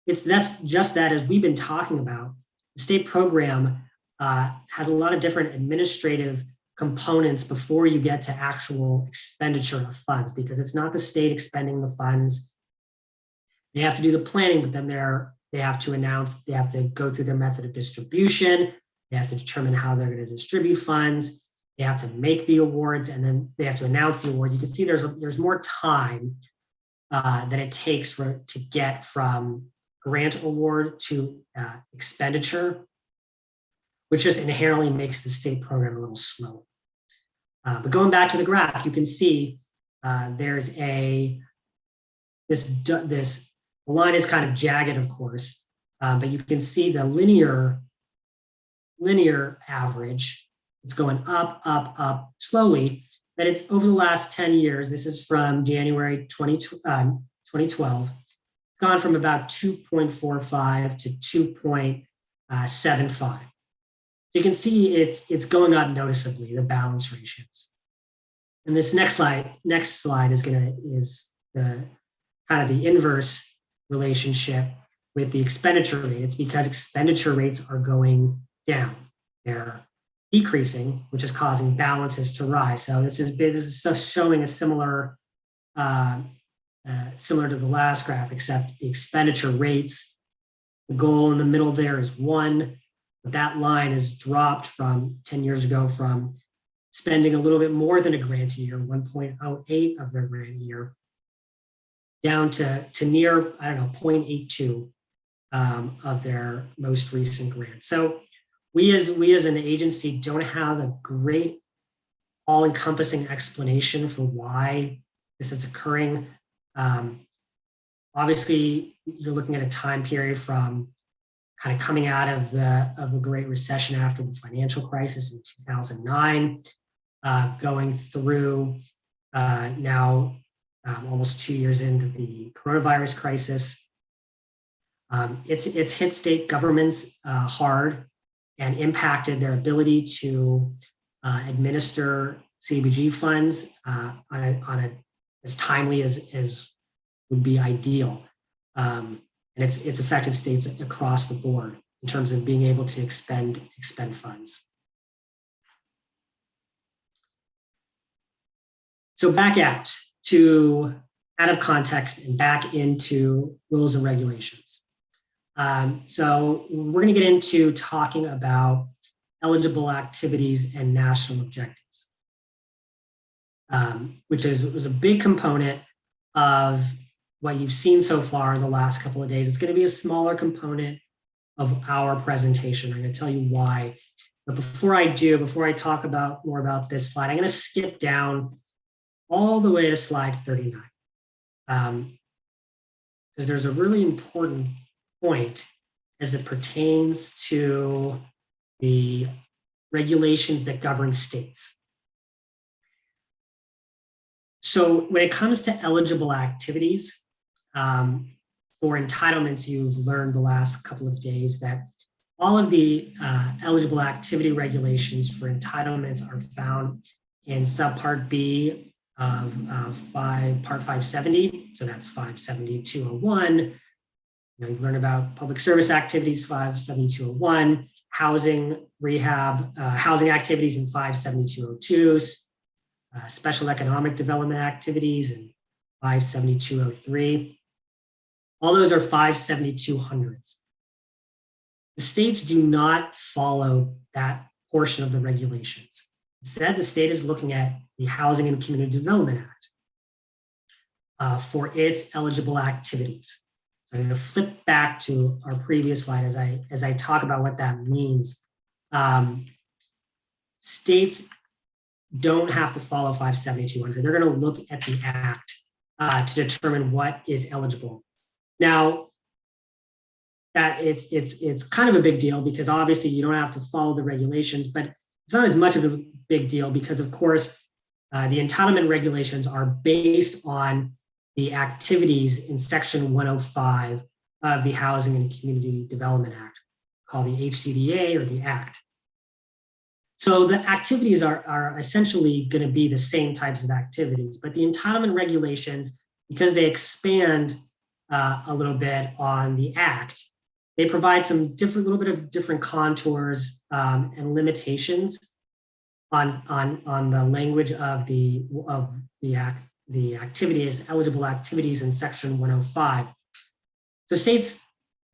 That's just that, as we've been talking about, the state program has a lot of different administrative components before you get to actual expenditure of funds, because it's not the state expending the funds. They have to do the planning, but then they have to announce, they have to go through their method of distribution. They have to determine how they're going to distribute funds. They have to make the awards, and then they have to announce the awards. You can see there's more time that it takes to get from grant award to expenditure, which just inherently makes the state program a little slow. But going back to the graph, you can see there's this line is kind of jagged, of course, but you can see the linear average. It's going up, up, up slowly. But it's over the last 10 years. This is from January 2012. It's gone from about 2.45 to 2.75. You can see it's going up noticeably, the balance ratios. And this next slide is the kind of the inverse relationship with the expenditure rate. It's because expenditure rates are going down. They're decreasing, which is causing balances to rise. So this is showing a similar to the last graph, except the expenditure rates, the goal in the middle there is 1. But that line has dropped from 10 years ago from spending a little bit more than a grant a year, 1.08 of their grant a year, down to near, 0.82 of their most recent grant. So we as an agency don't have a great all-encompassing explanation for why this is occurring. Obviously, you're looking at a time period from kind of coming out of the Great Recession after the financial crisis in 2009, going through now almost 2 years into the coronavirus crisis. It's hit state governments hard and impacted their ability to administer CDBG funds as timely as would be ideal. And it's affected states across the board in terms of being able to expend funds. So back out of context and back into rules and regulations. So we're going to get into talking about eligible activities and national objectives, which was a big component of what you've seen so far in the last couple of days. It's going to be a smaller component of our presentation. I'm going to tell you why. But before I talk more about this slide, I'm going to skip down all the way to slide 39. Because there's a really important point as it pertains to the regulations that govern states. So when it comes to eligible activities, for entitlements, you've learned the last couple of days that all of the eligible activity regulations for entitlements are found in subpart B of part 570. So that's 570-201. You've learned about public service activities, 570-201, housing, rehab, housing activities in 570-202, special economic development activities in 570-203. All those are 570-200s. The states do not follow that portion of the regulations. Instead, the state is looking at the Housing and Community Development Act for its eligible activities. So I'm going to flip back to our previous slide as I talk about what that means. States don't have to follow 570-200. They're going to look at the act to determine what is eligible. Now, that it's kind of a big deal because obviously you don't have to follow the regulations, but it's not as much of a big deal because, of course, the entitlement regulations are based on the activities in Section 105 of the Housing and Community Development Act, called the HCDA or the Act. So the activities are essentially going to be the same types of activities, but the entitlement regulations, because they expand a little bit on the Act, they provide some little bit of different contours and limitations on the language of the Act, the activities, eligible activities in Section 105. So states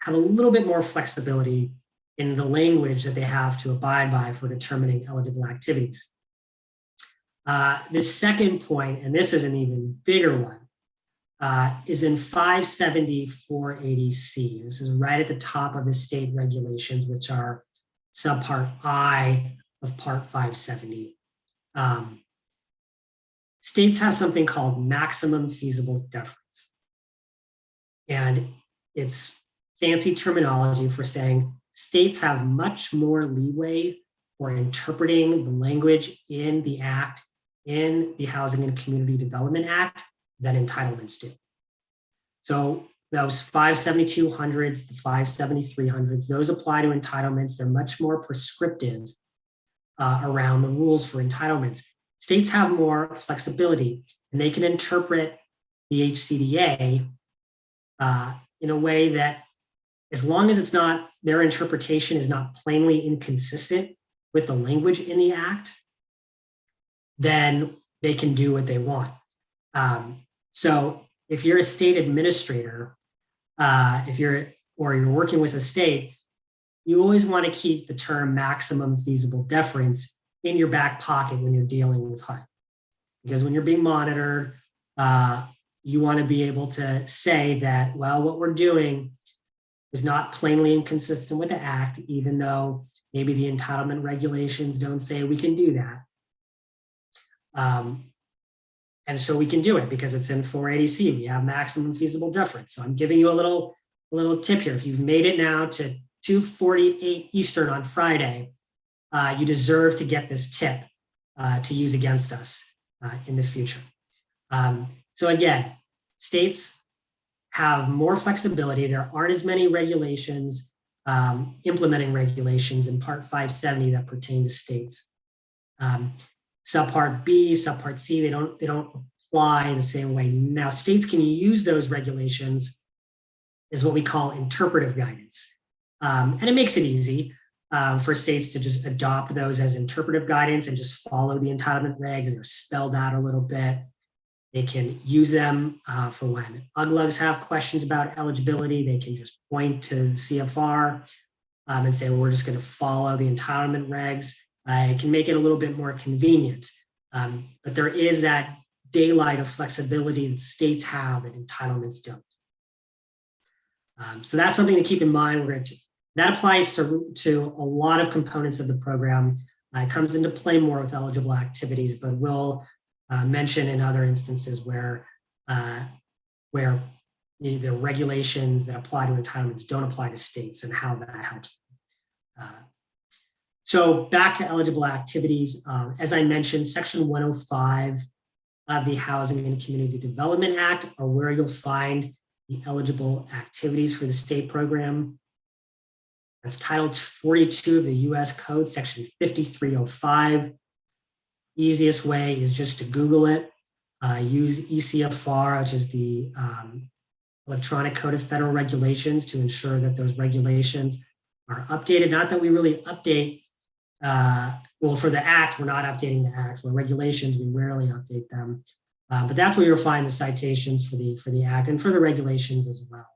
have a little bit more flexibility in the language that they have to abide by for determining eligible activities. The second point, and this is an even bigger one, is in 570-480C. This is right at the top of the state regulations, which are subpart I of Part 570. States have something called maximum feasible deference. And it's fancy terminology for saying states have much more leeway for interpreting the language in the Act, in the Housing and Community Development Act, than entitlements do. So those 57200s, the 57300s, those apply to entitlements. They're much more prescriptive around the rules for entitlements. States have more flexibility, and they can interpret the HCDA in a way that, as long as it's not, their interpretation is not plainly inconsistent with the language in the Act, then they can do what they want. So if you're a state administrator, you're working with a state, you always want to keep the term maximum feasible deference in your back pocket when you're dealing with HUD. Because when you're being monitored, you want to be able to say that, well, what we're doing is not plainly inconsistent with the Act, even though maybe the entitlement regulations don't say we can do that. And so we can do it because it's in 480C. We have maximum feasible deference. So I'm giving you a little tip here. If you've made it now to 2:48 Eastern on Friday, you deserve to get this tip to use against us in the future. So again, states have more flexibility. There aren't as many regulations, implementing regulations in Part 570 that pertain to states. Subpart B, Subpart C, they don't apply in the same way. Now, states can use those regulations as what we call interpretive guidance. And it makes it easy for states to just adopt those as interpretive guidance and just follow the entitlement regs. They're spelled out a little bit. They can use them for when UGLUGs have questions about eligibility. They can just point to the CFR and say, well, we're just going to follow the entitlement regs. It can make it a little bit more convenient. But there is that daylight of flexibility that states have that entitlements don't. So that's something to keep in mind. That applies to a lot of components of the program. It comes into play more with eligible activities, but we'll mention in other instances where the regulations that apply to entitlements don't apply to states and how that helps. So back to eligible activities. As I mentioned, Section 105 of the Housing and Community Development Act are where you'll find the eligible activities for the state program. That's Title 42 of the US Code, Section 5305. Easiest way is just to Google it. Use ECFR, which is the Electronic Code of Federal Regulations, to ensure that those regulations are updated. Not that we really update, well, for the Act, we're not updating the Act. For regulations, we rarely update them. But that's where you'll find the citations for the Act and for the regulations as well.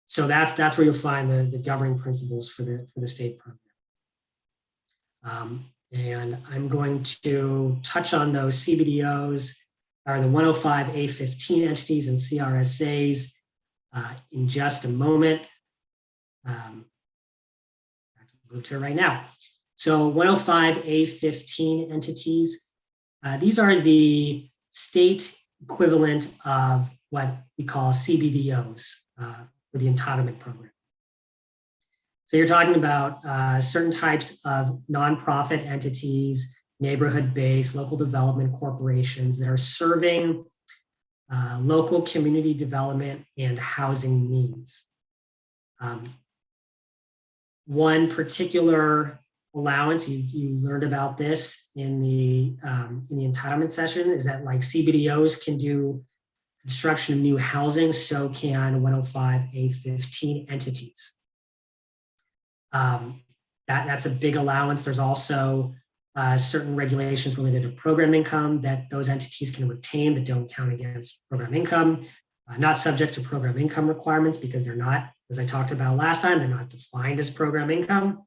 So that's where you'll find the governing principles for the state program. And I'm going to touch on those CBDOs, or the 105A15 entities and CRSAs in just a moment. Move to it right now. So 105A15 entities, these are the state equivalent of what we call CBDOs for the entitlement program. So you're talking about certain types of nonprofit entities, neighborhood-based, local development corporations that are serving local community development and housing needs. One particular allowance, you learned about this in the entitlement session, is that like CBDOs can do construction of new housing, so can 105A15 entities. That's a big allowance. There's also certain regulations related to program income that those entities can retain that don't count against program income, not subject to program income requirements because they're not, as I talked about last time, they're not defined as program income.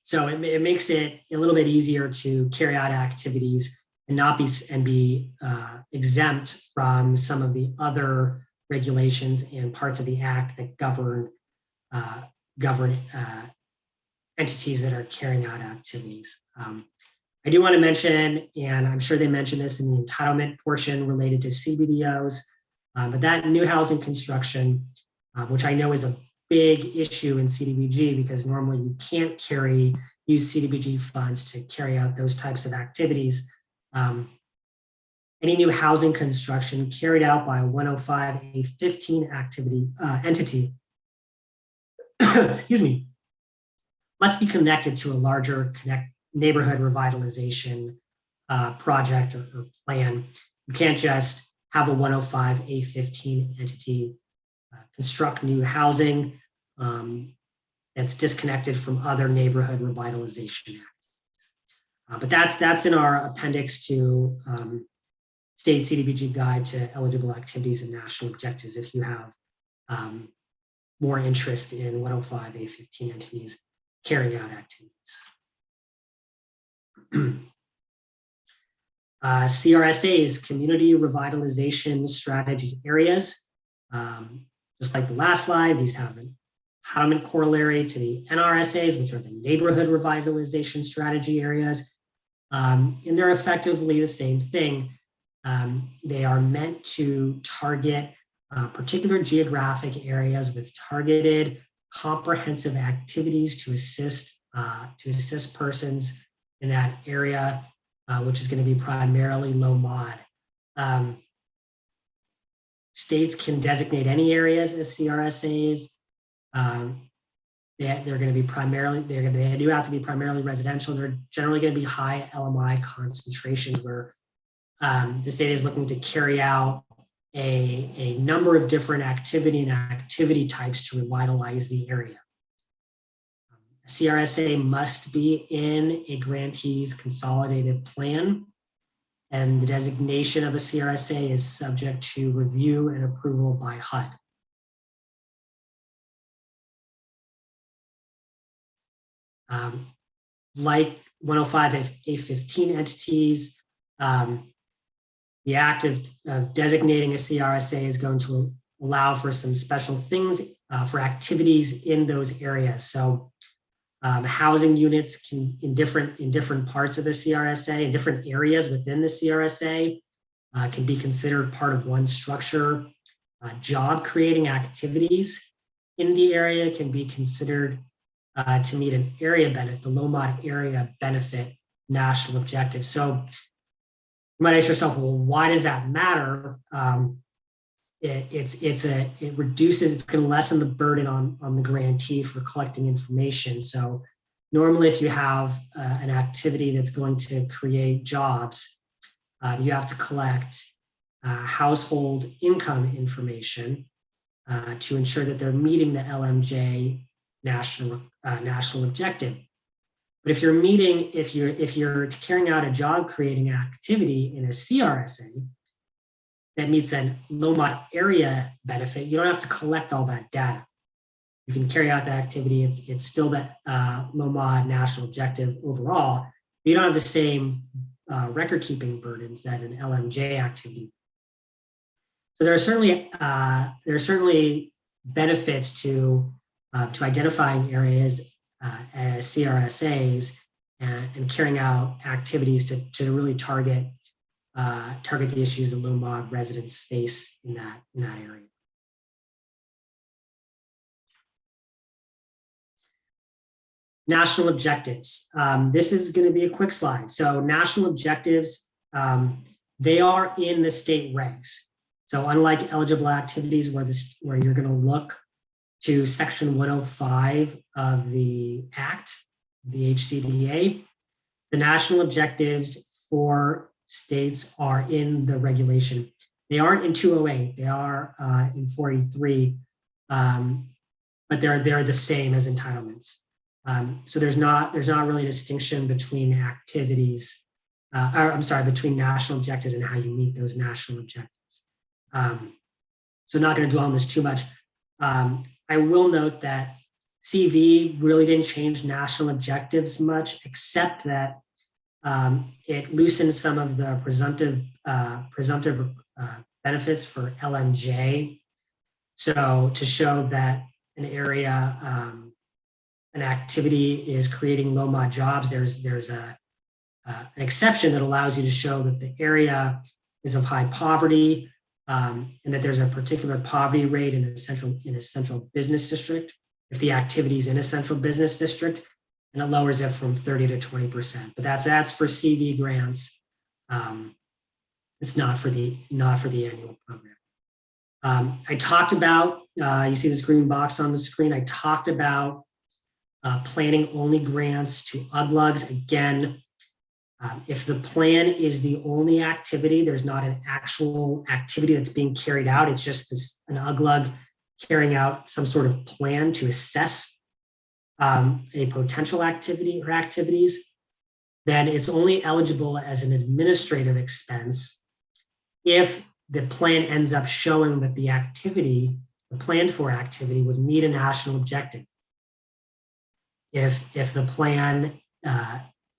So it makes it a little bit easier to carry out activities and be exempt from some of the other regulations and parts of the act that govern entities that are carrying out activities. I do want to mention, and I'm sure they mentioned this in the entitlement portion related to CBDOs, but that new housing construction, which I know is a big issue in CDBG because normally you can't use CDBG funds to carry out those types of activities. Any new housing construction carried out by a 105A15 entity, excuse me, must be connected to a larger neighborhood revitalization project or plan. You can't just have a 105A15 entity construct new housing that's disconnected from other neighborhood revitalization activities. But that's in our appendix to State CDBG Guide to Eligible Activities and National Objectives if you have more interest in 105A15 entities carrying out activities. CRSAs, Community Revitalization Strategy Areas. Just like the last slide, these have an entitlement corollary to the NRSAs, which are the Neighborhood Revitalization Strategy Areas. And they're effectively the same thing. They are meant to target particular geographic areas with targeted comprehensive activities to assist persons in that area, which is going to be primarily low mod. States can designate any areas as CRSAs. They're going to be they do have to be primarily residential. They're generally going to be high LMI concentrations where the state is looking to carry out a number of different activity types to revitalize the area. A CRSA must be in a grantee's consolidated plan, and the designation of a CRSA is subject to review and approval by HUD. Like 105A15 entities, the act of designating a CRSA is going to allow for some special things for activities in those areas. So housing units can in different parts of the CRSA, in different areas within the CRSA, can be considered part of one structure. Job creating activities in the area can be considered to meet an area benefit, the low mod area benefit national objective. So you might ask yourself, well, why does that matter? It's going to lessen the burden on the grantee for collecting information. So normally if you have an activity that's going to create jobs, you have to collect household income information to ensure that they're meeting the LMJ national objective. But if you're carrying out a job creating activity in a CRSA that meets a low mod area benefit, you don't have to collect all that data. You can carry out the activity. It's still that low mod national objective overall. You don't have the same record keeping burdens that an LMJ activity. So there are certainly benefits to identifying areas as CRSAs and carrying out activities to really target the issues that low mod residents face in that area. National objectives. This is going to be a quick slide. So national objectives they are in the state regs. So unlike eligible activities where you're going to look to section 105 of the Act, the HCDA, the national objectives for states are in the regulation. They aren't in 208, they are in 483, but they're the same as entitlements. So there's not really a distinction between activities, between national objectives and how you meet those national objectives. So not going to dwell on this too much. I will note that CV really didn't change national objectives much, except that it loosened some of the presumptive benefits for LMJ. So to show that an area, an activity is creating low mod jobs, there's an exception that allows you to show that the area is of high poverty, and that there's a particular poverty rate in a central business district if the activity is in a central business district, and it lowers it from 30 to 20%. But that's for CV grants. It's not for the annual program. I talked about, you see this green box on the screen. I talked about planning only grants to UGLUGs. Again, if the plan is the only activity, there's not an actual activity that's being carried out. It's just an UGLUG carrying out some sort of plan to assess a potential activity or activities, then it's only eligible as an administrative expense if the plan ends up showing that the activity, the planned for activity, would meet a national objective. If the plan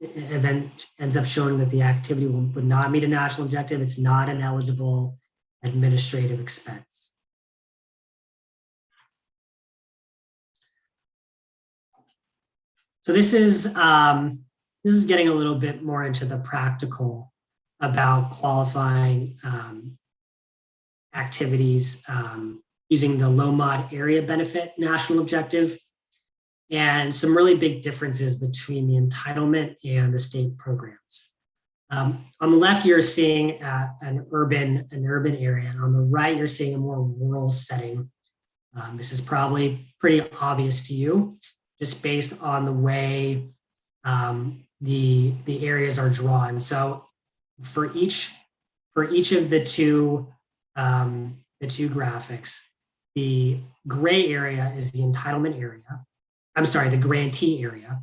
event ends up showing that the activity would not meet a national objective, it's not an eligible administrative expense. So this is getting a little bit more into the practical about qualifying activities using the low mod area benefit national objective, and some really big differences between the entitlement and the state programs. On the left, you're seeing an urban area, and on the right, you're seeing a more rural setting. This is probably pretty obvious to you, just based on the way the areas are drawn. So for each of the two graphics, the gray area is the entitlement area. I'm sorry, the grantee area.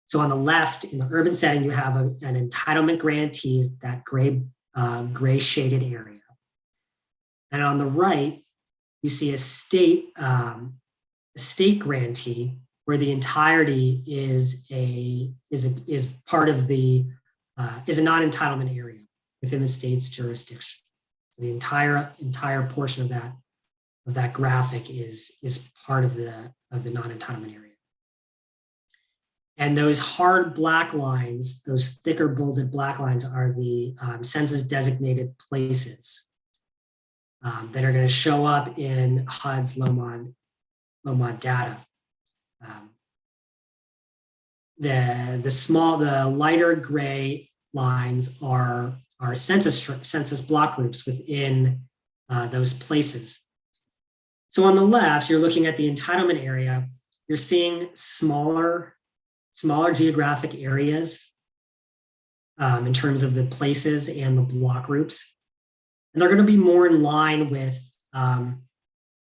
So on the left, in the urban setting, you have an entitlement grantee, that gray shaded area. And on the right, you see a state grantee where the entirety is part of the is a non-entitlement area within the state's jurisdiction. So the entire portion of that graphic is part of the non-entitlement area. And those hard black lines, those thicker bolded black lines, are the census designated places that are going to show up in HUD's low mod data. The lighter gray lines are census block groups within those places. So on the left, you're looking at the entitlement area. You're seeing smaller geographic areas in terms of the places and the block groups. And they're going to be more in line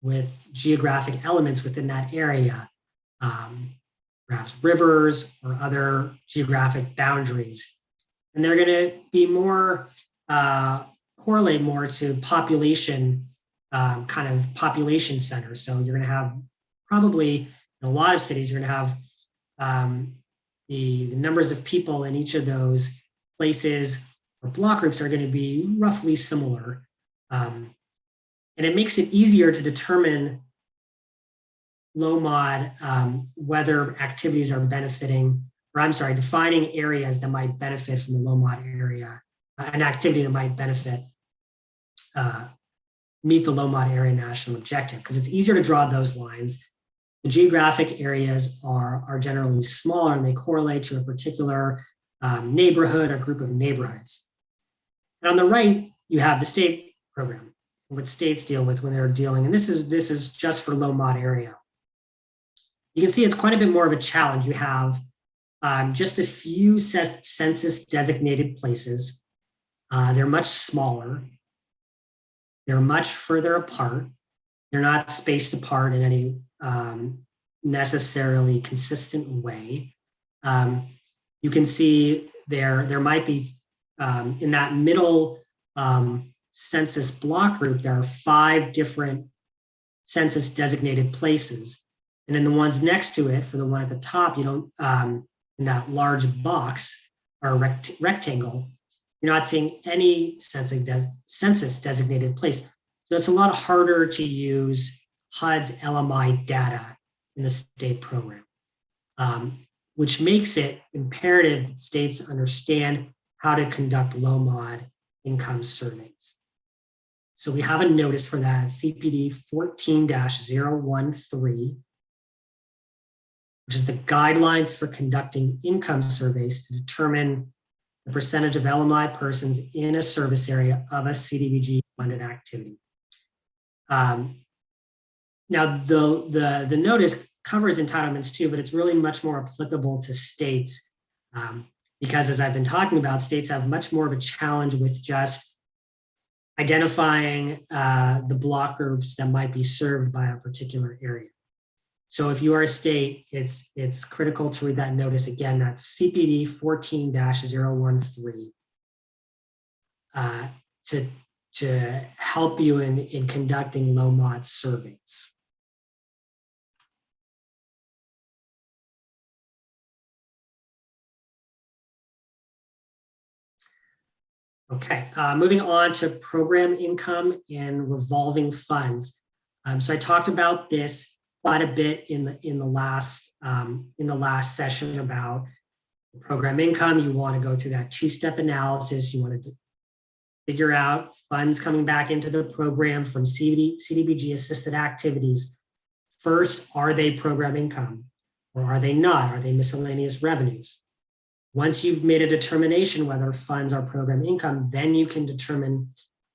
with geographic elements within that area, perhaps rivers or other geographic boundaries. And they're going to be more, correlate more to population, kind of population centers. So you're going to have probably, in a lot of cities, you're going to have the numbers of people in each of those places or block groups are going to be roughly similar. And it makes it easier to determine low mod whether activities are benefiting, or I'm sorry, defining areas that might benefit from the low mod area, an activity that might benefit, meet the low mod area national objective, because it's easier to draw those lines. The geographic areas are generally smaller and they correlate to a particular neighborhood or group of neighborhoods. And on the right, you have the state program, what states deal with when they're dealing. And this is just for low mod area. You can see it's quite a bit more of a challenge. You have just a few census designated places. They're much smaller. They're much further apart. They're not spaced apart in any necessarily consistent way. You can see there might be in that middle census block group, there are 5 different census designated places. And then the ones next to it, for the one at the top, you don't, in that large box or rectangle, you're not seeing any census designated place. So it's a lot harder to use HUD's LMI data in the state program, which makes it imperative that states understand how to conduct low mod income surveys. So we have a notice for that, CPD 14-013, which is the guidelines for conducting income surveys to determine the percentage of LMI persons in a service area of a CDBG funded activity. Now, the notice covers entitlements too, but it's really much more applicable to states because, as I've been talking about, states have much more of a challenge with just identifying the block groups that might be served by a particular area. So if you are a state, it's critical to read that notice again. That's CPD 14-013 to help you in conducting low mod surveys. Okay, moving on to program income and revolving funds. So I talked about this quite a bit in the last session about program income. You want to go through that 2-step analysis. You want to figure out funds coming back into the program from CDBG assisted activities. First, are they program income or are they not? Are they miscellaneous revenues? Once you've made a determination whether funds are program income, then you can determine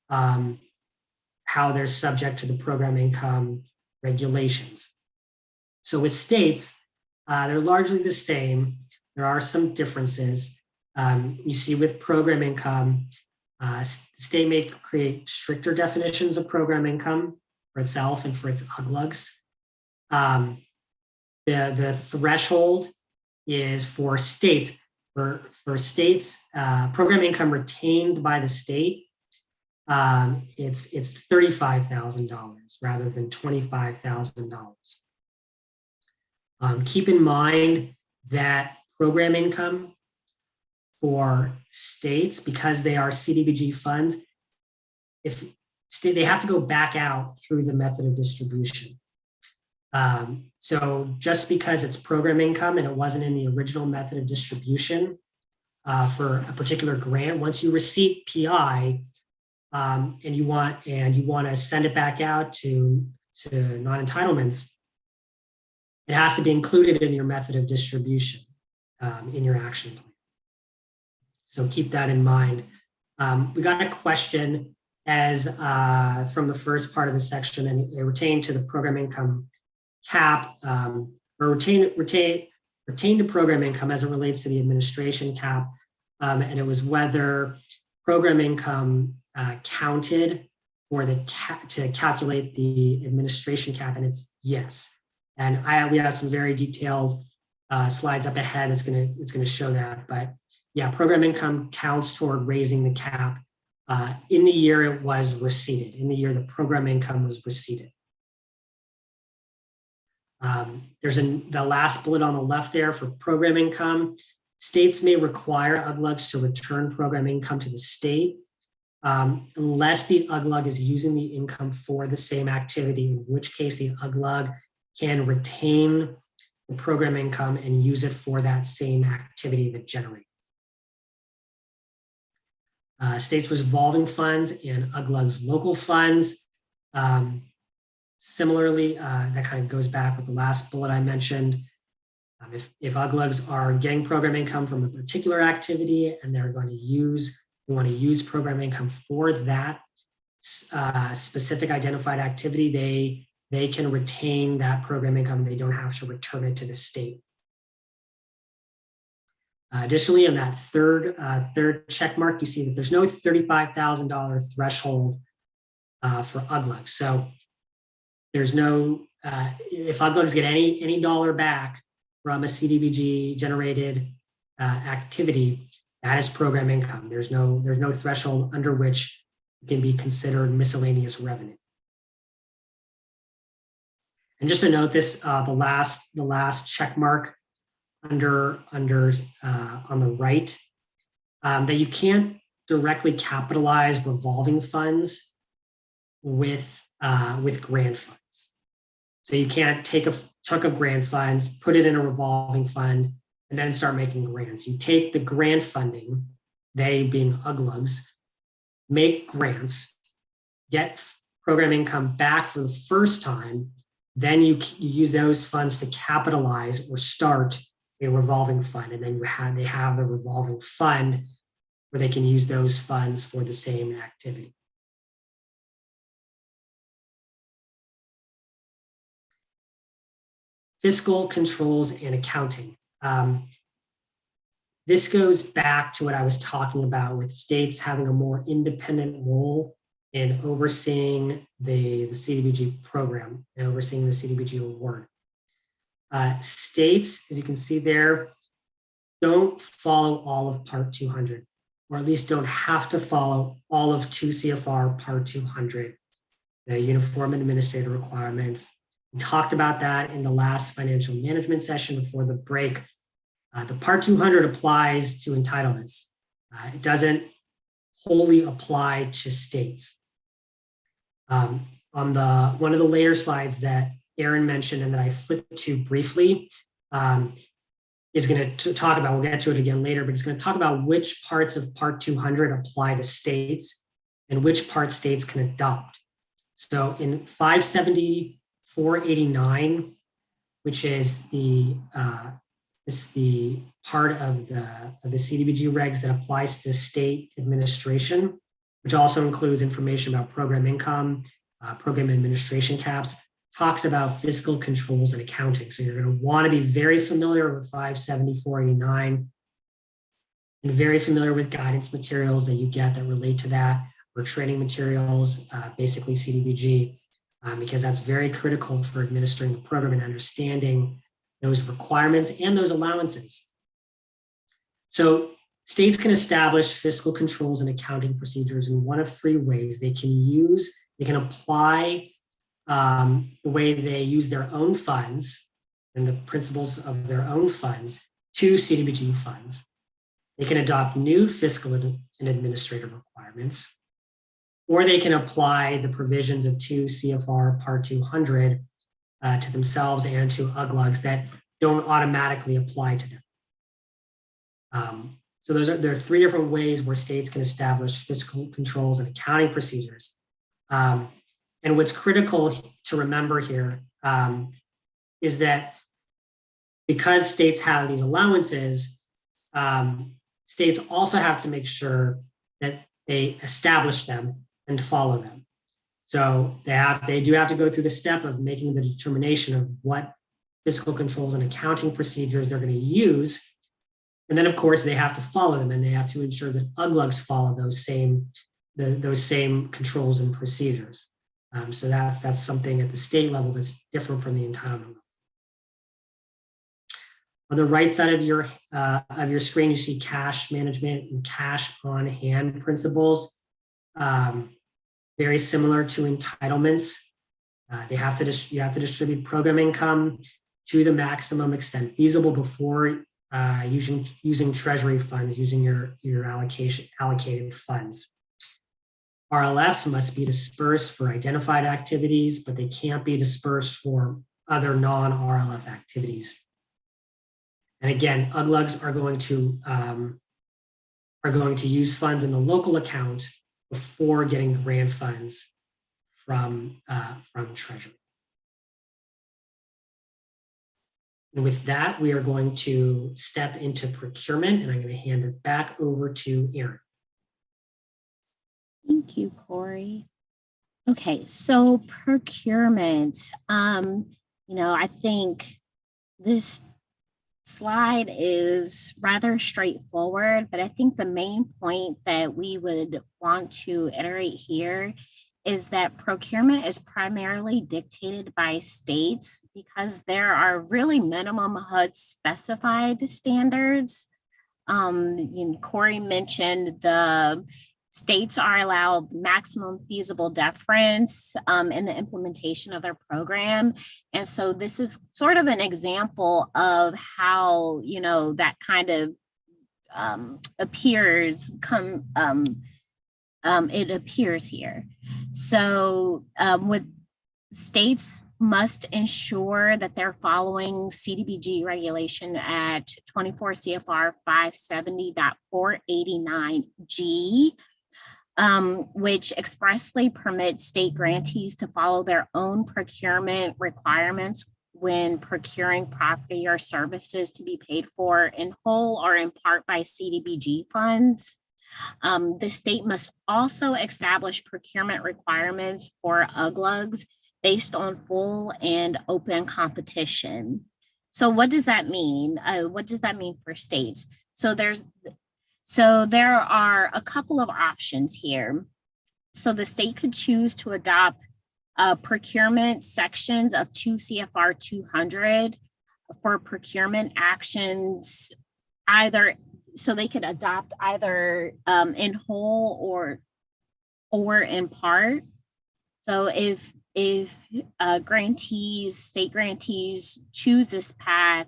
how they're subject to the program income regulations. So with states, they're largely the same. There are some differences. You see with program income, state may create stricter definitions of program income for itself and for its UGLUGs. The threshold is for states. For states, program income retained by the state, it's $35,000 rather than $25,000. Keep in mind that program income for states, because they are CDBG funds, they have to go back out through the method of distribution. So just because it's program income and it wasn't in the original method of distribution for a particular grant, once you receive PI and you want to send it back out to non-entitlements, it has to be included in your method of distribution in your action plan. So keep that in mind. We got a question as from the first part of the section, and it pertained to the program income cap or retain to program income as it relates to the administration cap, and it was whether program income counted for to calculate the administration cap, and it's yes. And we have some very detailed slides up ahead. It's gonna show that, but yeah, program income counts toward raising the cap in the year it was receipted, in the year the program income was receipted. There's the last bullet on the left there for program income. States may require UGLUGs to return program income to the state unless the UGLUG is using the income for the same activity, in which case the UGLUG can retain the program income and use it for that same activity that generates. States revolving funds and UGLUG's local funds. Similarly, that kind of goes back with the last bullet I mentioned. If UGLUGs are getting program income from a particular activity and they're going to use who want to use program income for that specific identified activity, they can retain that program income. They don't have to return it to the state. Additionally, on that third check mark, you see that there's no $35,000 threshold for UGLUGs. So there's no, if UGLUGs get any dollar back from a CDBG generated activity, that is program income. There's no threshold under which it can be considered miscellaneous revenue. And just to note this, the last check mark under on the right, that you can't directly capitalize revolving funds with grant funds. So you can't take a chunk of grant funds, put it in a revolving fund, and then start making grants. You take the grant funding, they being UGLUGs, make grants, get program income back for the first time, then you use those funds to capitalize or start a revolving fund, and then they have the revolving fund where they can use those funds for the same activity. Fiscal controls and accounting. This goes back to what I was talking about with states having a more independent role in overseeing the CDBG program and overseeing the CDBG award. States, as you can see there, don't follow all of Part 200, or at least don't have to follow all of 2 CFR Part 200, the Uniform Administrative Requirements. We talked about that in the last financial management session before the break. The Part 200 applies to entitlements. It doesn't wholly apply to states. On one of the later slides that Aaron mentioned and that I flipped to briefly is going to talk about, we'll get to it again later, but it's going to talk about which parts of Part 200 apply to states and which parts states can adopt. So in 574.89, which is the part of the CDBG regs that applies to state administration, which also includes information about program income, program administration caps, talks about fiscal controls and accounting. So you're going to want to be very familiar with 574.89 and very familiar with guidance materials that you get that relate to that, or training materials, basically CDBG, because that's very critical for administering the program and understanding those requirements and those allowances. So states can establish fiscal controls and accounting procedures in one of 3 ways. They can apply the way they use their own funds and the principles of their own funds to CDBG funds. They can adopt new fiscal and administrative requirements, or they can apply the provisions of 2 CFR Part 200 to themselves and to UGLUGs that don't automatically apply to them. So there are 3 different ways where states can establish fiscal controls and accounting procedures. And what's critical to remember here is that because states have these allowances, states also have to make sure that they establish them and follow them. So they do have to go through the step of making the determination of what fiscal controls and accounting procedures they're going to use. And then, of course, they have to follow them, and they have to ensure that UGLUGs follow those same controls and procedures. So that's something at the state level that's different from the entitlement level. On the right side of your screen, you see cash management and cash on hand principles. Very similar to entitlements. You have to distribute program income to the maximum extent feasible before using treasury funds, using your allocated funds. RLFs must be dispersed for identified activities, but they can't be dispersed for other non-RLF activities. And again, UGLUGs are going to use funds in the local account before getting grant funds from Treasury. And with that, we are going to step into procurement, and I'm going to hand it back over to Aaron. Thank you, Corey. Okay, so procurement. I think this slide is rather straightforward, but I think the main point that we would want to iterate here is that procurement is primarily dictated by states because there are really minimum HUD specified standards. Corey mentioned the states are allowed maximum feasible deference in the implementation of their program. And so this is sort of an example of how, that kind of it appears here. So with states must ensure that they're following CDBG regulation at 24 CFR 570.489G, which expressly permits state grantees to follow their own procurement requirements when procuring property or services to be paid for in whole or in part by CDBG funds. The state must also establish procurement requirements for UGLUGs based on full and open competition. So what does that mean? What does that mean for states? So there are a couple of options here. So the state could choose to adopt procurement sections of 2 CFR 200 for procurement actions, so they could adopt either in whole or in part. So if state grantees choose this path,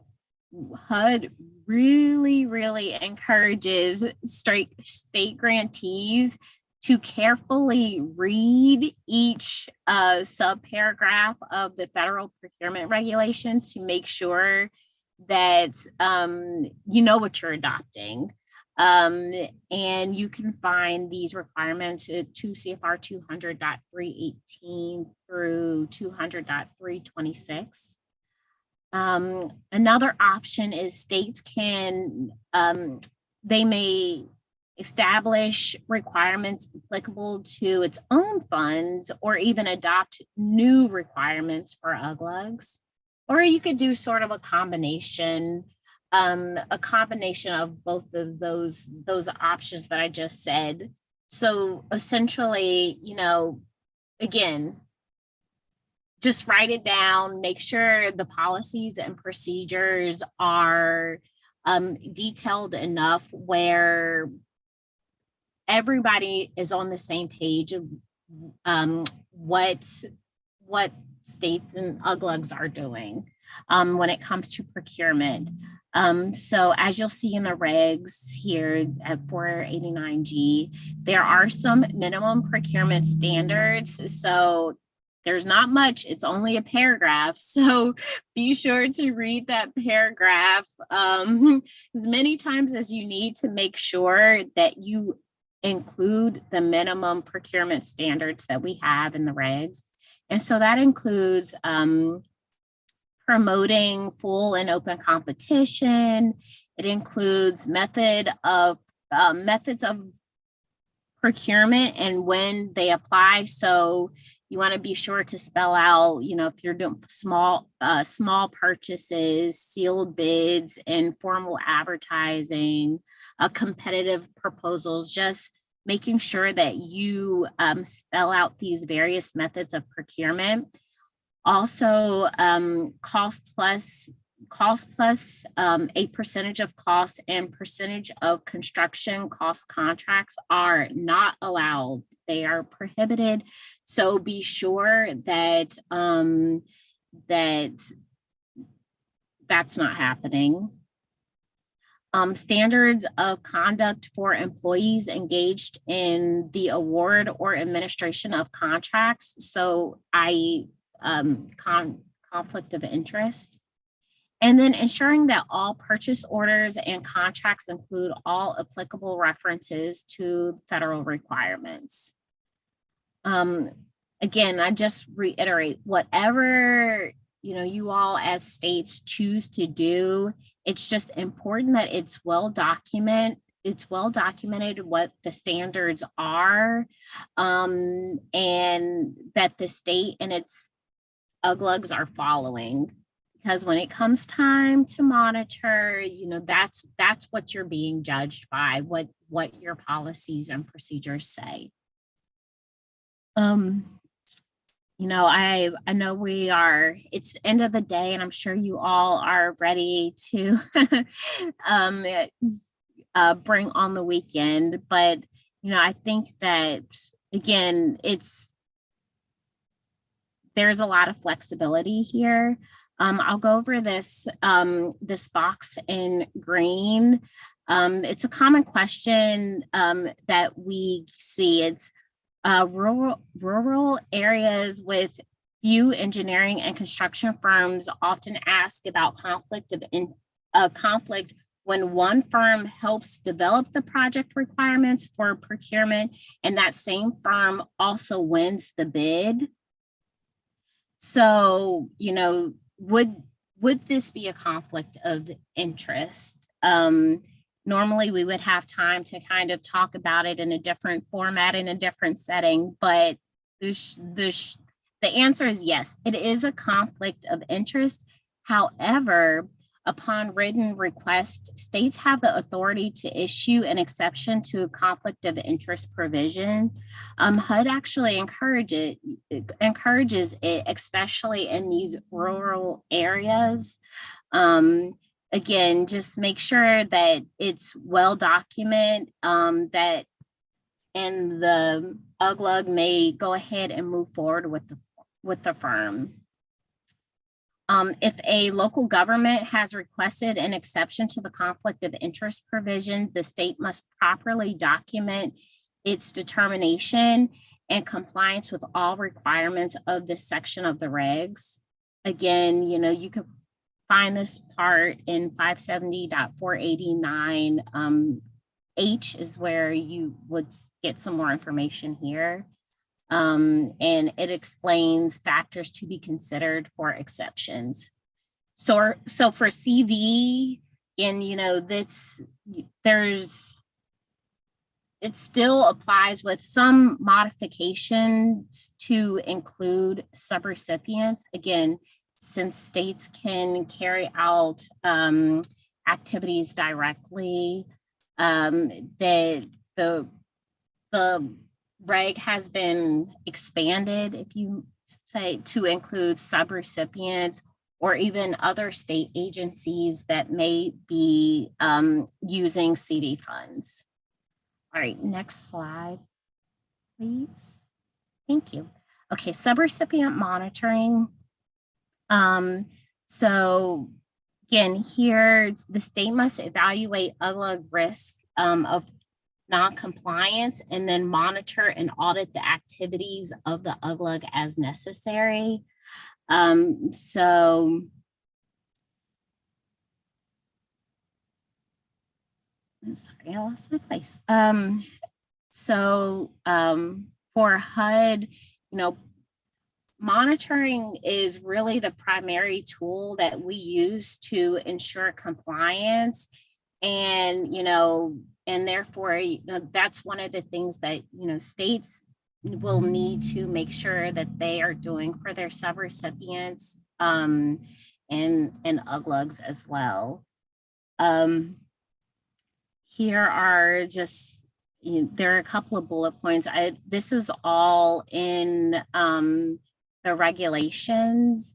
HUD really encourages state grantees to carefully read each subparagraph of the federal procurement regulations to make sure that you know what you're adopting. And you can find these requirements at 2 CFR 200.318 through 200.326. Another option is states they may establish requirements applicable to its own funds or even adopt new requirements for UGLUGs. Or you could do sort of a combination of both of those options that I just said. So essentially, again, just write it down, make sure the policies and procedures are detailed enough where everybody is on the same page of what states and UGLUGs are doing when it comes to procurement. So as you'll see in the regs here at 489G, there are some minimum procurement standards. So there's not much, it's only a paragraph. So be sure to read that paragraph as many times as you need to make sure that you include the minimum procurement standards that we have in the regs. And so that includes promoting full and open competition. It includes methods of procurement and when they apply. So you want to be sure to spell out, if you're doing small purchases, sealed bids, informal advertising, competitive proposals, just making sure that you spell out these various methods of procurement. Also, cost plus a percentage of cost and percentage of construction cost contracts are not allowed. They are prohibited. So be sure that that's not happening. Standards of conduct for employees engaged in the award or administration of contracts. So conflict of interest. And then ensuring that all purchase orders and contracts include all applicable references to federal requirements. Again, I just reiterate, whatever you all as states choose to do, it's just important that it's well documented it's well documented what the standards are, and that the state and its UGLUGs are following. Because when it comes time to monitor, that's what you're being judged by, what your policies and procedures say. I know it's the end of the day, and I'm sure you all are ready to bring on the weekend. But, I think that, again, there's a lot of flexibility here. I'll go over this box in green. It's a common question that we see. It's rural areas with few engineering and construction firms often ask about conflict when one firm helps develop the project requirements for procurement and that same firm also wins the bid. So, would this be a conflict of interest? Normally we would have time to kind of talk about it in a different format, in a different setting, but the answer is yes, it is a conflict of interest. However, upon written request, states have the authority to issue an exception to a conflict of interest provision. HUD actually encourages it, especially in these rural areas. Again, just make sure that it's well documented, that and the UGLUG may go ahead and move forward with the firm. If a local government has requested an exception to the conflict of interest provision, the state must properly document its determination and compliance with all requirements of this section of the regs. Again, you could find this part in 570.489. H is where you would get some more information here. And it explains factors to be considered for exceptions. So for CV, and it still applies with some modifications to include subrecipients. Again, since states can carry out activities directly, the reg has been expanded, if you say, to include subrecipients or even other state agencies that may be using CD funds. All right, next slide, please. Thank you. Okay, subrecipient monitoring. So again, here, the state must evaluate UGLUG risk of non-compliance and then monitor and audit the activities of the UGLUG as necessary. Sorry, I lost my place. For HUD, monitoring is really the primary tool that we use to ensure compliance. And, and therefore, that's one of the things that, states will need to make sure that they are doing for their subrecipients and UGLUGs as well. Here are just, there are a couple of bullet points. This is all in the regulations,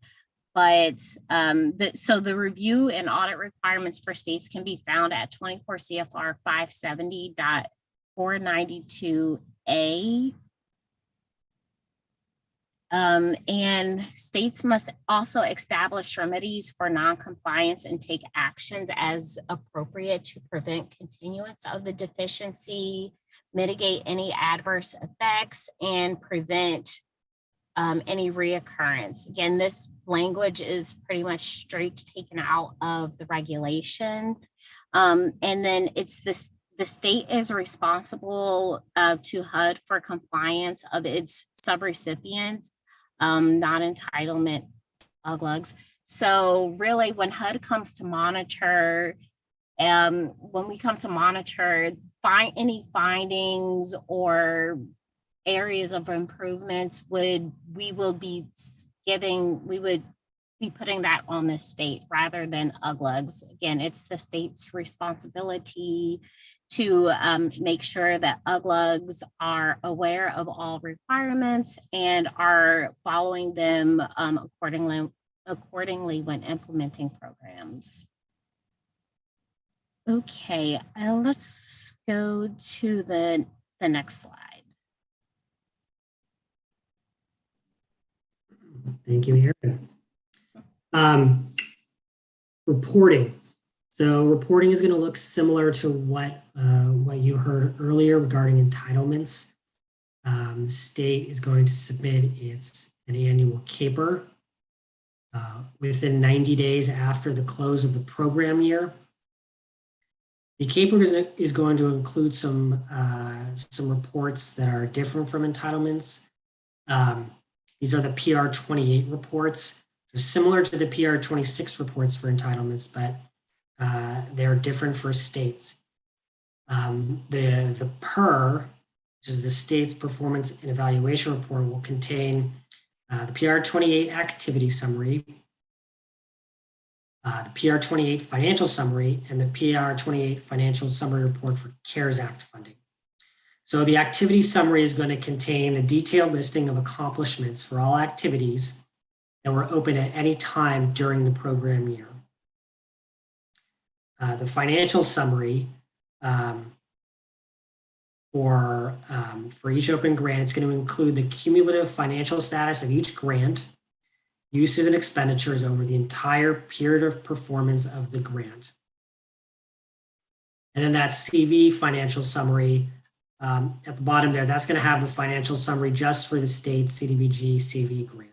but so the review and audit requirements for states can be found at 24 CFR 570.492A. And states must also establish remedies for non-compliance and take actions as appropriate to prevent continuance of the deficiency, mitigate any adverse effects, and prevent any reoccurrence. Again, this language is pretty much straight taken out of the regulation. And then it's this, the state is responsible to HUD for compliance of its subrecipients, non-entitlement UGLUGs. So really when HUD comes to monitor, when we come to monitor, find any findings or areas of improvements, we would be putting that on the state rather than UGLUGS. Again, it's the state's responsibility to make sure that UGLUGS are aware of all requirements and are following them accordingly when implementing programs. Okay, let's go to the next slide. Thank you, Erin. Reporting. So reporting is going to look similar to what you heard earlier regarding entitlements. The state is going to submit an annual CAPER within 90 days after the close of the program year. The CAPER is going to include some reports that are different from entitlements. These are the PR28 reports. They're similar to the PR26 reports for entitlements, but they're different for states. The PER, which is the state's performance and evaluation report, will contain the PR28 activity summary, the PR28 financial summary, and the PR28 financial summary report for CARES Act funding. So the activity summary is going to contain a detailed listing of accomplishments for all activities that were open at any time during the program year. The financial summary for each open grant, it's going to include the cumulative financial status of each grant, uses and expenditures over the entire period of performance of the grant. And then that CV financial summary at the bottom there, that's going to have the financial summary just for the state CDBG-CV grant.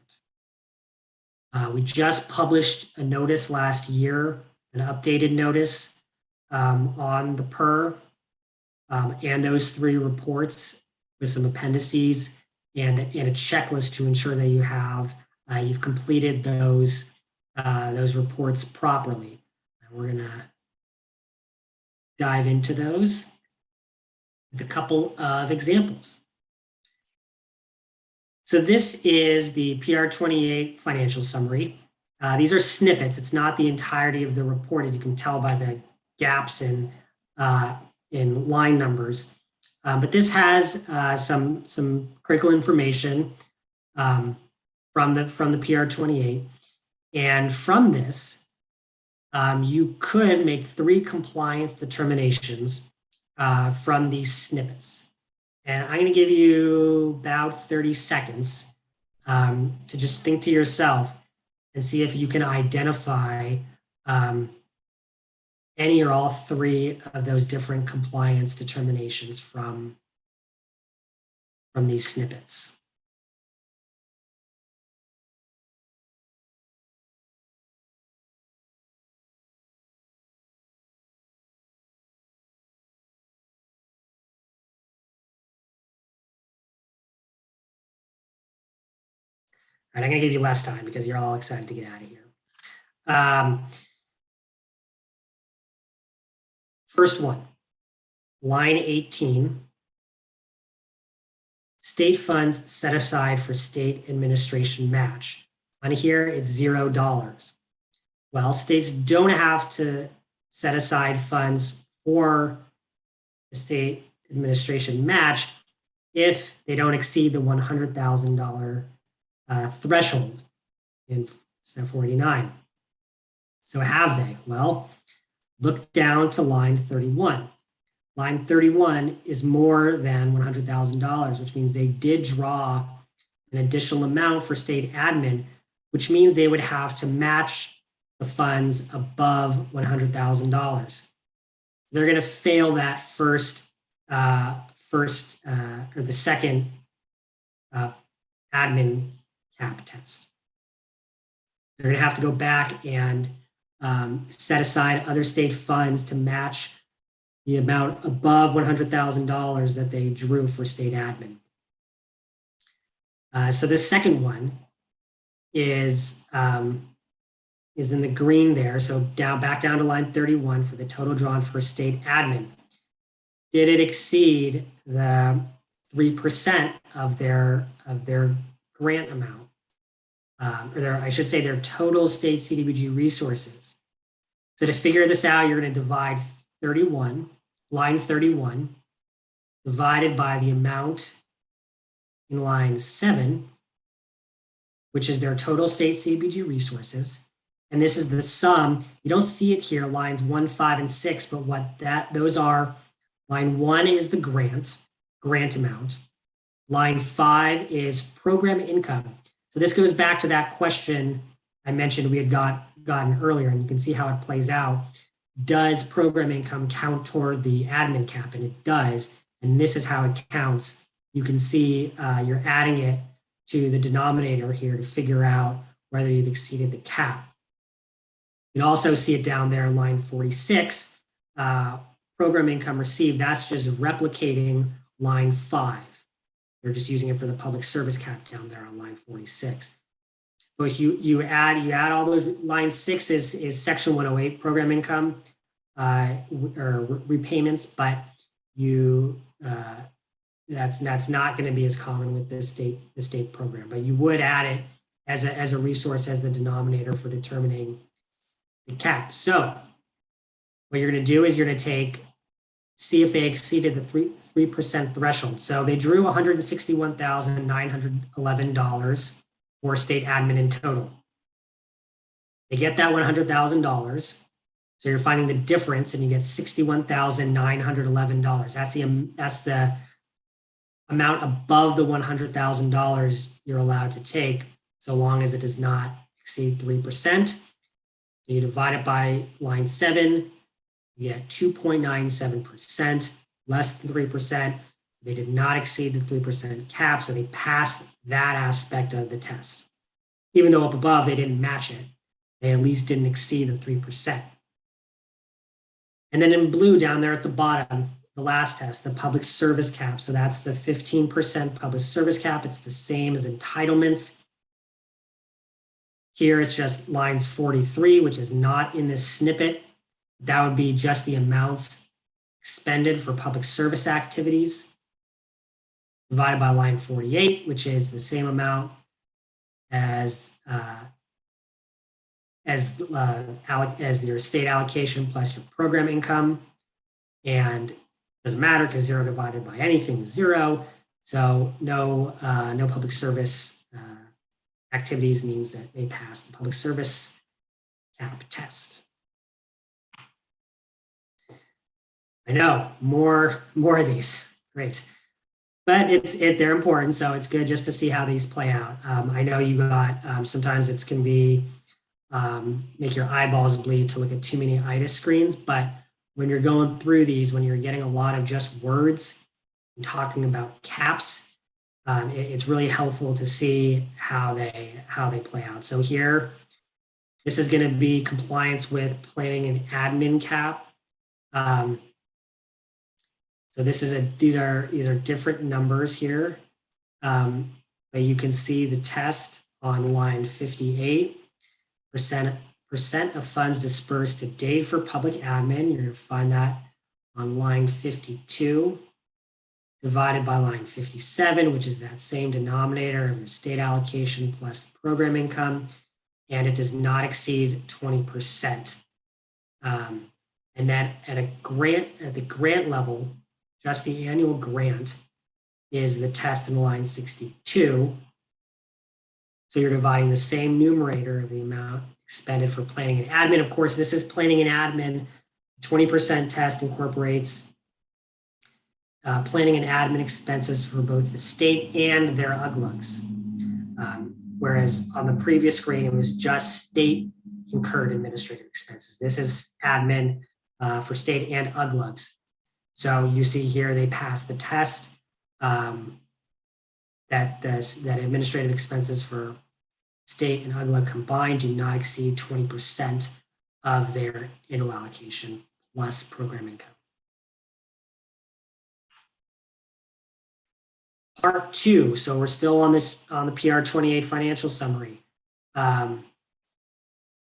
We just published a notice last year, an updated notice on the PER and those 3 reports with some appendices and a checklist to ensure that you've completed those reports properly. And we're going to dive into those with a couple of examples. So this is the PR28 financial summary. These are snippets. It's not the entirety of the report, as you can tell by the gaps in line numbers. But this has some critical information from the PR28. And from this, you could make 3 compliance determinations from these snippets. And I'm going to give you about 30 seconds to just think to yourself and see if you can identify any or all 3 of those different compliance determinations from these snippets. All right, I'm going to give you less time because you're all excited to get out of here. First one, line 18, state funds set aside for state administration match. On here, it's $0. Well, states don't have to set aside funds for the state administration match if they don't exceed the $100,000 threshold in 49. So have they? Well, look down to line 31. Line 31 is more than $100,000, which means they did draw an additional amount for state admin, which means they would have to match the funds above $100,000. They're going to fail that or the second admin cap test. They're going to have to go back and set aside other state funds to match the amount above $100,000 that they drew for state admin. So the second one is is in the green there. So back down to line 31 for the total drawn for state admin. Did it exceed the 3% of their grant amount? I should say their total state CDBG resources. So to figure this out, you're going to divide line 31, divided by the amount in line 7, which is their total state CDBG resources. And this is the sum. You don't see it here, lines 1, 5, and 6, but what those are, line 1 is the grant amount. Line 5 is program income. So this goes back to that question I mentioned we had gotten earlier, and you can see how it plays out. Does program income count toward the admin cap? And it does. And this is how it counts. You can see you're adding it to the denominator here to figure out whether you've exceeded the cap. You can also see it down there in line 46, program income received. That's just replicating line 5. They're just using it for the public service cap down there on line 46. But if you add all those, line 6 is section 108 program income or repayments, but that's not going to be as common with the state program. But you would add it as a resource as the denominator for determining the cap. So what you're going to do is you're going to see if they exceeded the 3% threshold. So they drew $161,911 for state admin in total. They get that $100,000. So you're finding the difference and you get $61,911. That's the amount above the $100,000 you're allowed to take, so long as it does not exceed 3%. So you divide it by line 7, you get 2.97%, less than 3%. They did not exceed the 3% cap, so they passed that aspect of the test. Even though up above they didn't match it, they at least didn't exceed the 3%. And then in blue down there at the bottom, the last test, the public service cap. So that's the 15% public service cap. It's the same as entitlements. Here it's just lines 43, which is not in this snippet. That would be just the amounts expended for public service activities, divided by line 48, which is the same amount as your state allocation plus your program income. And it doesn't matter because 0 divided by anything is 0. So no public service activities means that they pass the public service cap test. I know, more of these, great. But they're important, so it's good just to see how these play out. I know you got, sometimes it can be, make your eyeballs bleed to look at too many IDIS screens, but when you're going through these, when you're getting a lot of just words and talking about caps, it's really helpful to see how they play out. So here, this is going to be compliance with planning and admin cap. So these are different numbers here, but you can see the test on line 58. Percent of funds dispersed to date for public admin. You're going to find that on line 52, divided by line 57, which is that same denominator of your state allocation plus program income, and it does not exceed 20%. And then at the grant level, just the annual grant is the test in line 62. So you're dividing the same numerator of the amount expended for planning and admin. Of course, this is planning and admin. 20% test incorporates planning and admin expenses for both the state and their UGLUGs. Whereas on the previous screen, it was just state incurred administrative expenses. This is admin for state and UGLUGs. So you see here, they passed the test that administrative expenses for state and UGLUG combined do not exceed 20% of their annual allocation plus program income. Part 2, so we're still on the PR 28 financial summary.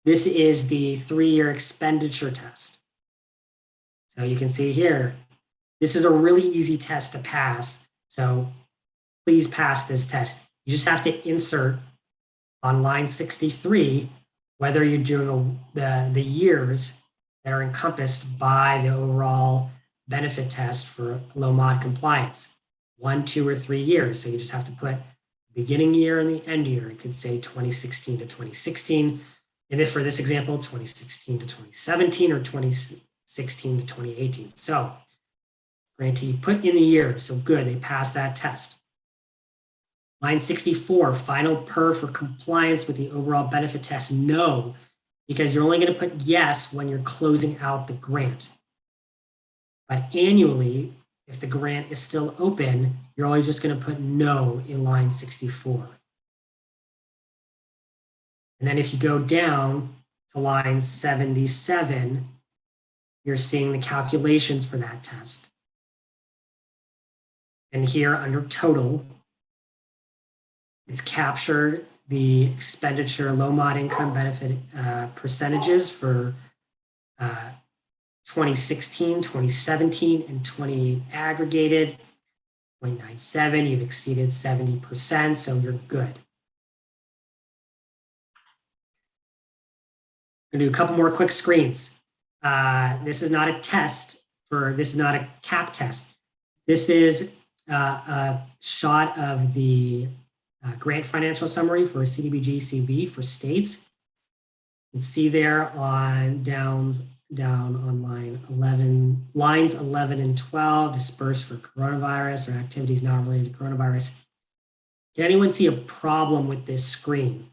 This This is the 3-year expenditure test. So you can see here, this is a really easy test to pass. So please pass this test. You just have to insert on line 63 whether you're doing the years that are encompassed by the overall benefit test for low mod compliance, 1, 2, or 3 years. So you just have to put beginning year and the end year. It could say 2016 to 2016. And if for this example, 2016 to 2017 or 2016 to 2018. So grantee put in the year. So good, they passed that test. Line 64, final per for compliance with the overall benefit test, no, because you're only going to put yes when you're closing out the grant. But annually, if the grant is still open, you're always just going to put no in line 64. And then if you go down to line 77, you're seeing the calculations for that test. And here under total, it's captured the expenditure low mod income benefit percentages for 2016, 2017, and 28 aggregated. 0.97, you've exceeded 70%, so you're good. I'm gonna do a couple more quick screens. This is not a test this is not a CAP test. This is a shot of the grant financial summary for CDBG-CV for states. You can see there on down on lines 11 and 12, dispersed for coronavirus or activities not related to coronavirus. Can anyone see a problem with this screen?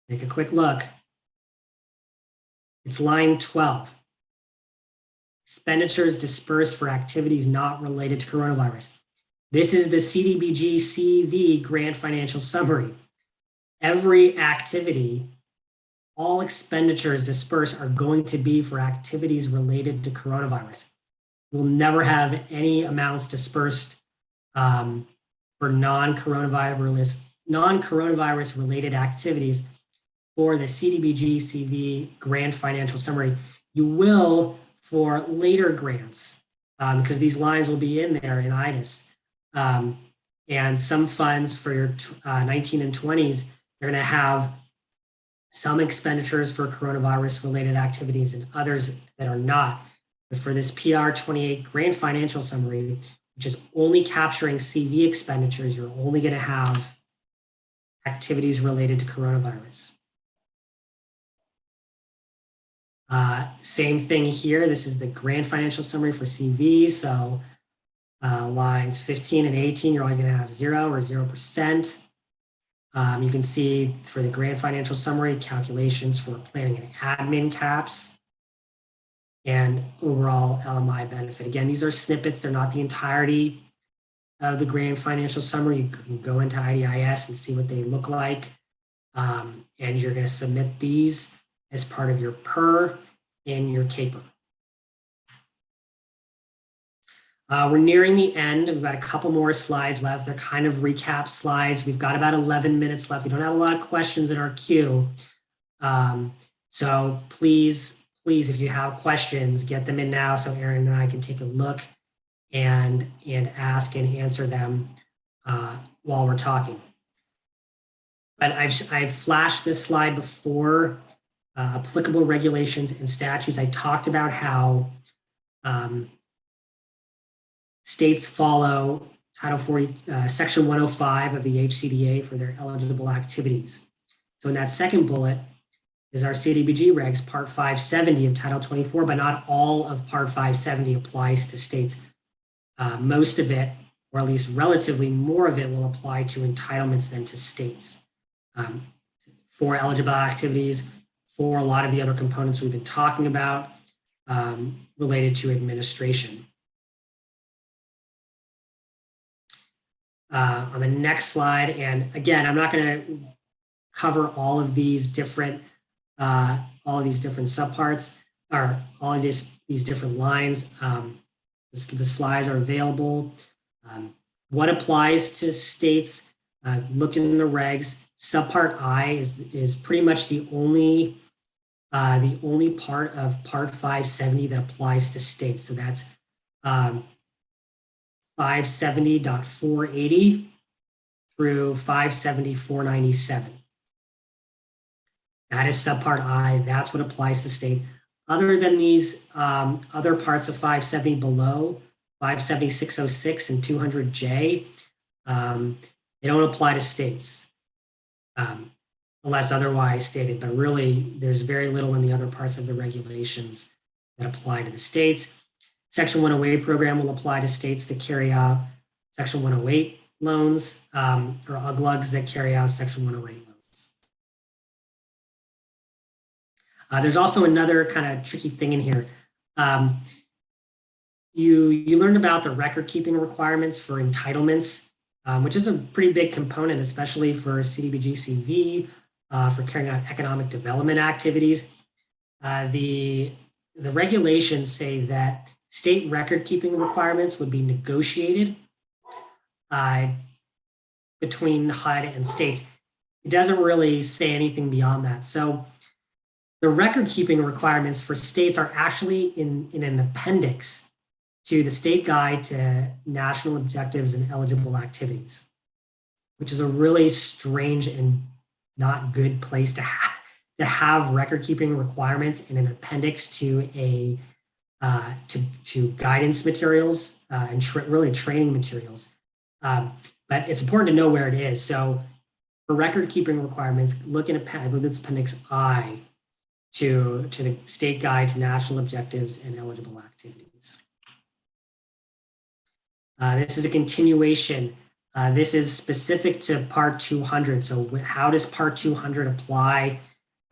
Take a quick look. It's line 12. Expenditures dispersed for activities not related to coronavirus. This is the CDBG-CV grant financial summary. Every activity, all expenditures dispersed are going to be for activities related to coronavirus. We'll never have any amounts dispersed for non-coronavirus related activities for the CDBG-CV grant financial summary. You will for later grants, because these lines will be in there in IDIS. And some funds for your 19 and 20s, they're going to have some expenditures for coronavirus related activities and others that are not. But for this PR 28 grant financial summary, which is only capturing CV expenditures, you're only going to have activities related to coronavirus. Same thing here. This is the grant financial summary for CV. So lines 15 and 18, you're only going to have 0 or 0%. You can see for the grant financial summary, calculations for planning and admin caps and overall LMI benefit. Again, these are snippets. They're not the entirety of the grant financial summary. You can go into IDIS and see what they look like. And you're going to submit these as part of your PER and your CAPER. We're nearing the end. We've got a couple more slides left. They're kind of recap slides. We've got about 11 minutes left. We don't have a lot of questions in our queue. So please, if you have questions, get them in now so Aaron and I can take a look and ask and answer them while we're talking. But I've flashed this slide before. Applicable regulations and statutes. I talked about how states follow Title 40, Section 105 of the HCDA for their eligible activities. So in that second bullet is our CDBG regs, Part 570 of Title 24, but not all of Part 570 applies to states. Most of it, or at least relatively more of it, will apply to entitlements than to states. For eligible activities, for a lot of the other components we've been talking about related to administration. On the next slide, and again, I'm not going to cover all of these different subparts or all of these different lines. The slides are available. What applies to states? look in the regs. Subpart I is pretty much the only part of Part 570 that applies to states. So that's 570.480 through 570.497. That is subpart I. That's what applies to state. Other than these other parts of 570 below, 570.606 and 200J, they don't apply to states unless otherwise stated. But really, there's very little in the other parts of the regulations that apply to the states. Section 108 program will apply to states that carry out Section 108 loans or UGLUGs that carry out Section 108 loans. There's also another kind of tricky thing in here. You learned about the record keeping requirements for entitlements, which is a pretty big component, especially for CDBG-CV, for carrying out economic development activities. The regulations say that state record keeping requirements would be negotiated between HUD and states. It doesn't really say anything beyond that. So the record keeping requirements for states are actually in an appendix to the state guide to national objectives and eligible activities, which is a really strange and not good place to have record keeping requirements in an appendix to to guidance materials and really training materials. But it's important to know where it is. So for record keeping requirements, look in appendix I to the state guide to national objectives and eligible activities. This is a continuation. This is specific to Part 200. So how does Part 200 apply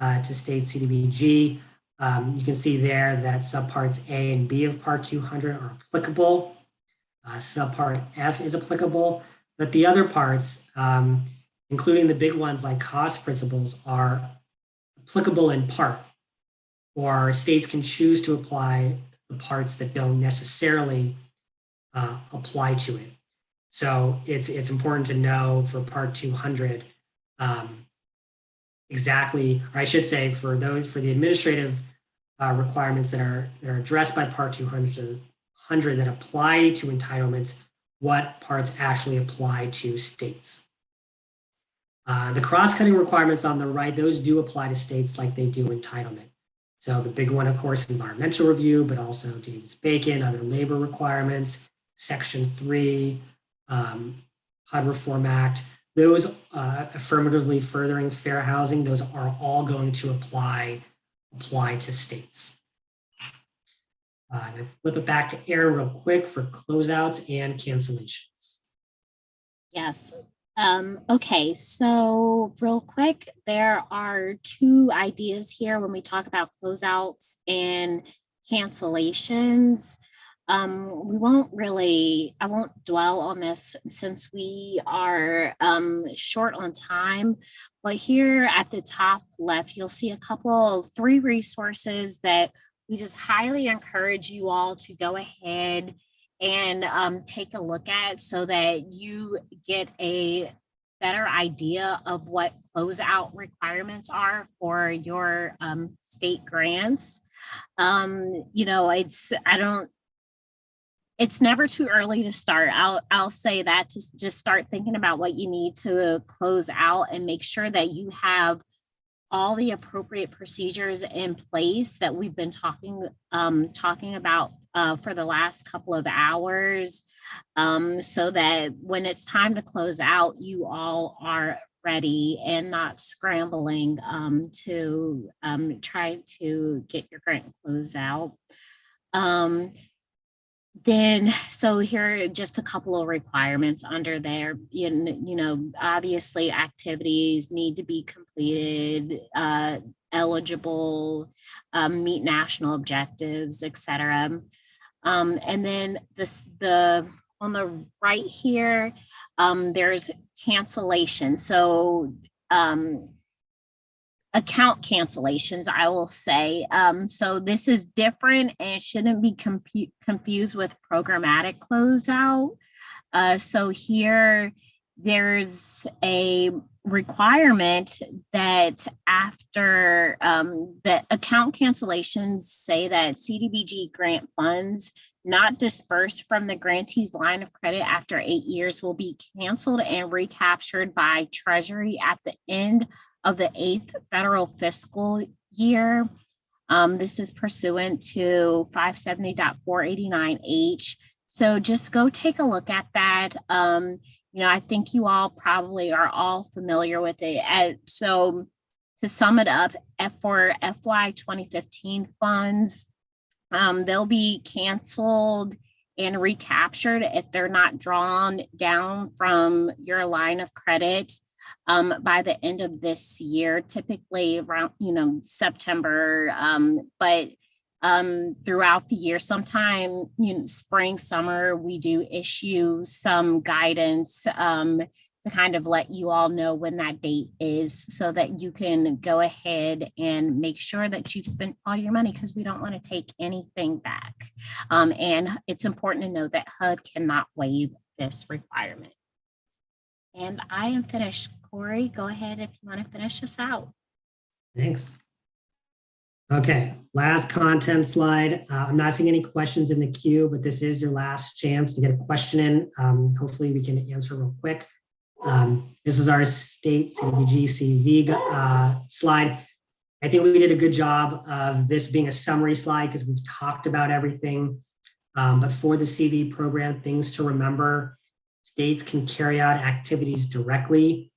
to state CDBG? You can see there that subparts A and B of Part 200 are applicable. Subpart F is applicable, but the other parts, including the big ones like cost principles, are applicable in part, or states can choose to apply the parts that don't necessarily apply to it. So it's important to know for Part 200 exactly, or I should say for the administrative requirements that are addressed by Part 200 that apply to entitlements, what parts actually apply to states. The cross-cutting requirements on the right, those do apply to states like they do entitlement. So the big one, of course, environmental review, but also Davis-Bacon, other labor requirements, Section 3, HUD Reform Act, those affirmatively furthering fair housing, those are all going to apply to states. And I flip it back to Erin real quick for closeouts and cancellations. Yes. Okay, so real quick, there are two ideas here when we talk about closeouts and cancellations. I won't dwell on this since we are short on time, but here at the top left, you'll see three resources that we just highly encourage you all to go ahead and take a look at so that you get a better idea of what closeout requirements are for your state grants. It's never too early to start. I'll say that, just start thinking about what you need to close out and make sure that you have all the appropriate procedures in place that we've been talking about for the last couple of hours, so that when it's time to close out, you all are ready and not scrambling to try to get your grant closed out. So here are just a couple of requirements under there. Obviously activities need to be completed, eligible, meet national objectives, etc. And then on the right here, there's cancellation. So account cancellations, I will say. So this is different and shouldn't be confused with programmatic closeout. So here, there's a requirement that after the account cancellations say that CDBG grant funds not dispersed from the grantee's line of credit after 8 years will be canceled and recaptured by Treasury at the end of the 8th federal fiscal year. This is pursuant to 570.489H. So just go take a look at that. I think you all probably are all familiar with it. So to sum it up, for FY 2015 funds, they'll be canceled and recaptured if they're not drawn down from your line of credit by the end of this year, typically around, September, but throughout the year, sometime, spring, summer, we do issue some guidance to kind of let you all know when that date is so that you can go ahead and make sure that you've spent all your money, because we don't want to take anything back. And it's important to know that HUD cannot waive this requirement. And I am finished. Corey, go ahead if you want to finish us out. Thanks. Okay, last content slide. I'm not seeing any questions in the queue, but this is your last chance to get a question in. Hopefully we can answer real quick. This is our state CDBG-CV slide. I think we did a good job of this being a summary slide because we've talked about everything. But for the CV program, things to remember: states can carry out activities directly.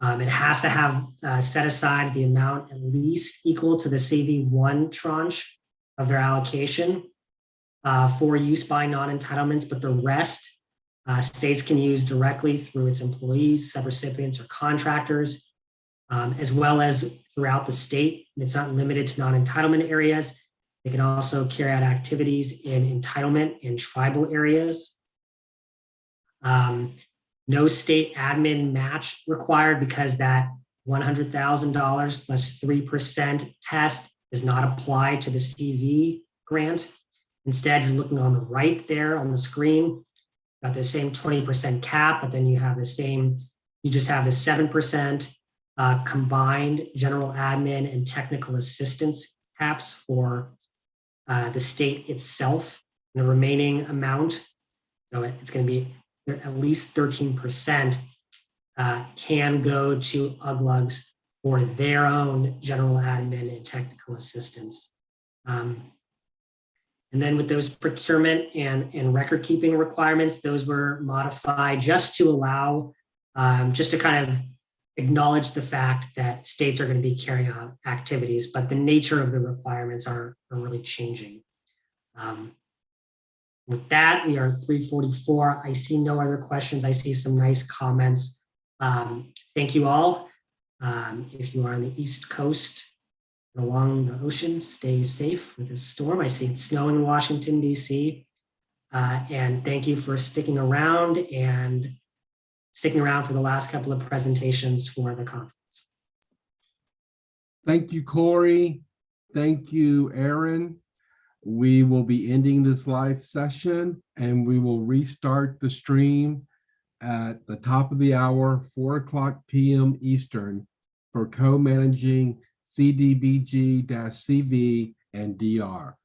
It has to have set aside the amount at least equal to the CV1 tranche of their allocation for use by non-entitlements, but the rest states can use directly through its employees, subrecipients, or contractors, as well as throughout the state. It's not limited to non-entitlement areas. They can also carry out activities in entitlement in tribal areas. No state admin match required because that $100,000 plus 3% test does not apply to the CV grant. Instead, you're looking on the right there on the screen, got the same 20% cap, but then you have the same, you just have the 7% combined general admin and technical assistance caps for the state itself, and the remaining amount. So it's going to be at least 13% can go to UGLUGs for their own general admin and technical assistance. And then with those procurement and record keeping requirements, those were modified just to allow, just to kind of acknowledge the fact that states are going to be carrying out activities, but the nature of the requirements are really changing. With that, we are 3:44. I see no other questions. I see some nice comments. Thank you all. If you are on the East Coast along the ocean, stay safe with this storm. I see it's snowing in Washington, D.C. And thank you for sticking around for the last couple of presentations for the conference. Thank you, Corey. Thank you, Aaron. We will be ending this live session and we will restart the stream at the top of the hour, 4:00 p.m. Eastern, for co-managing CDBG-CV and DR.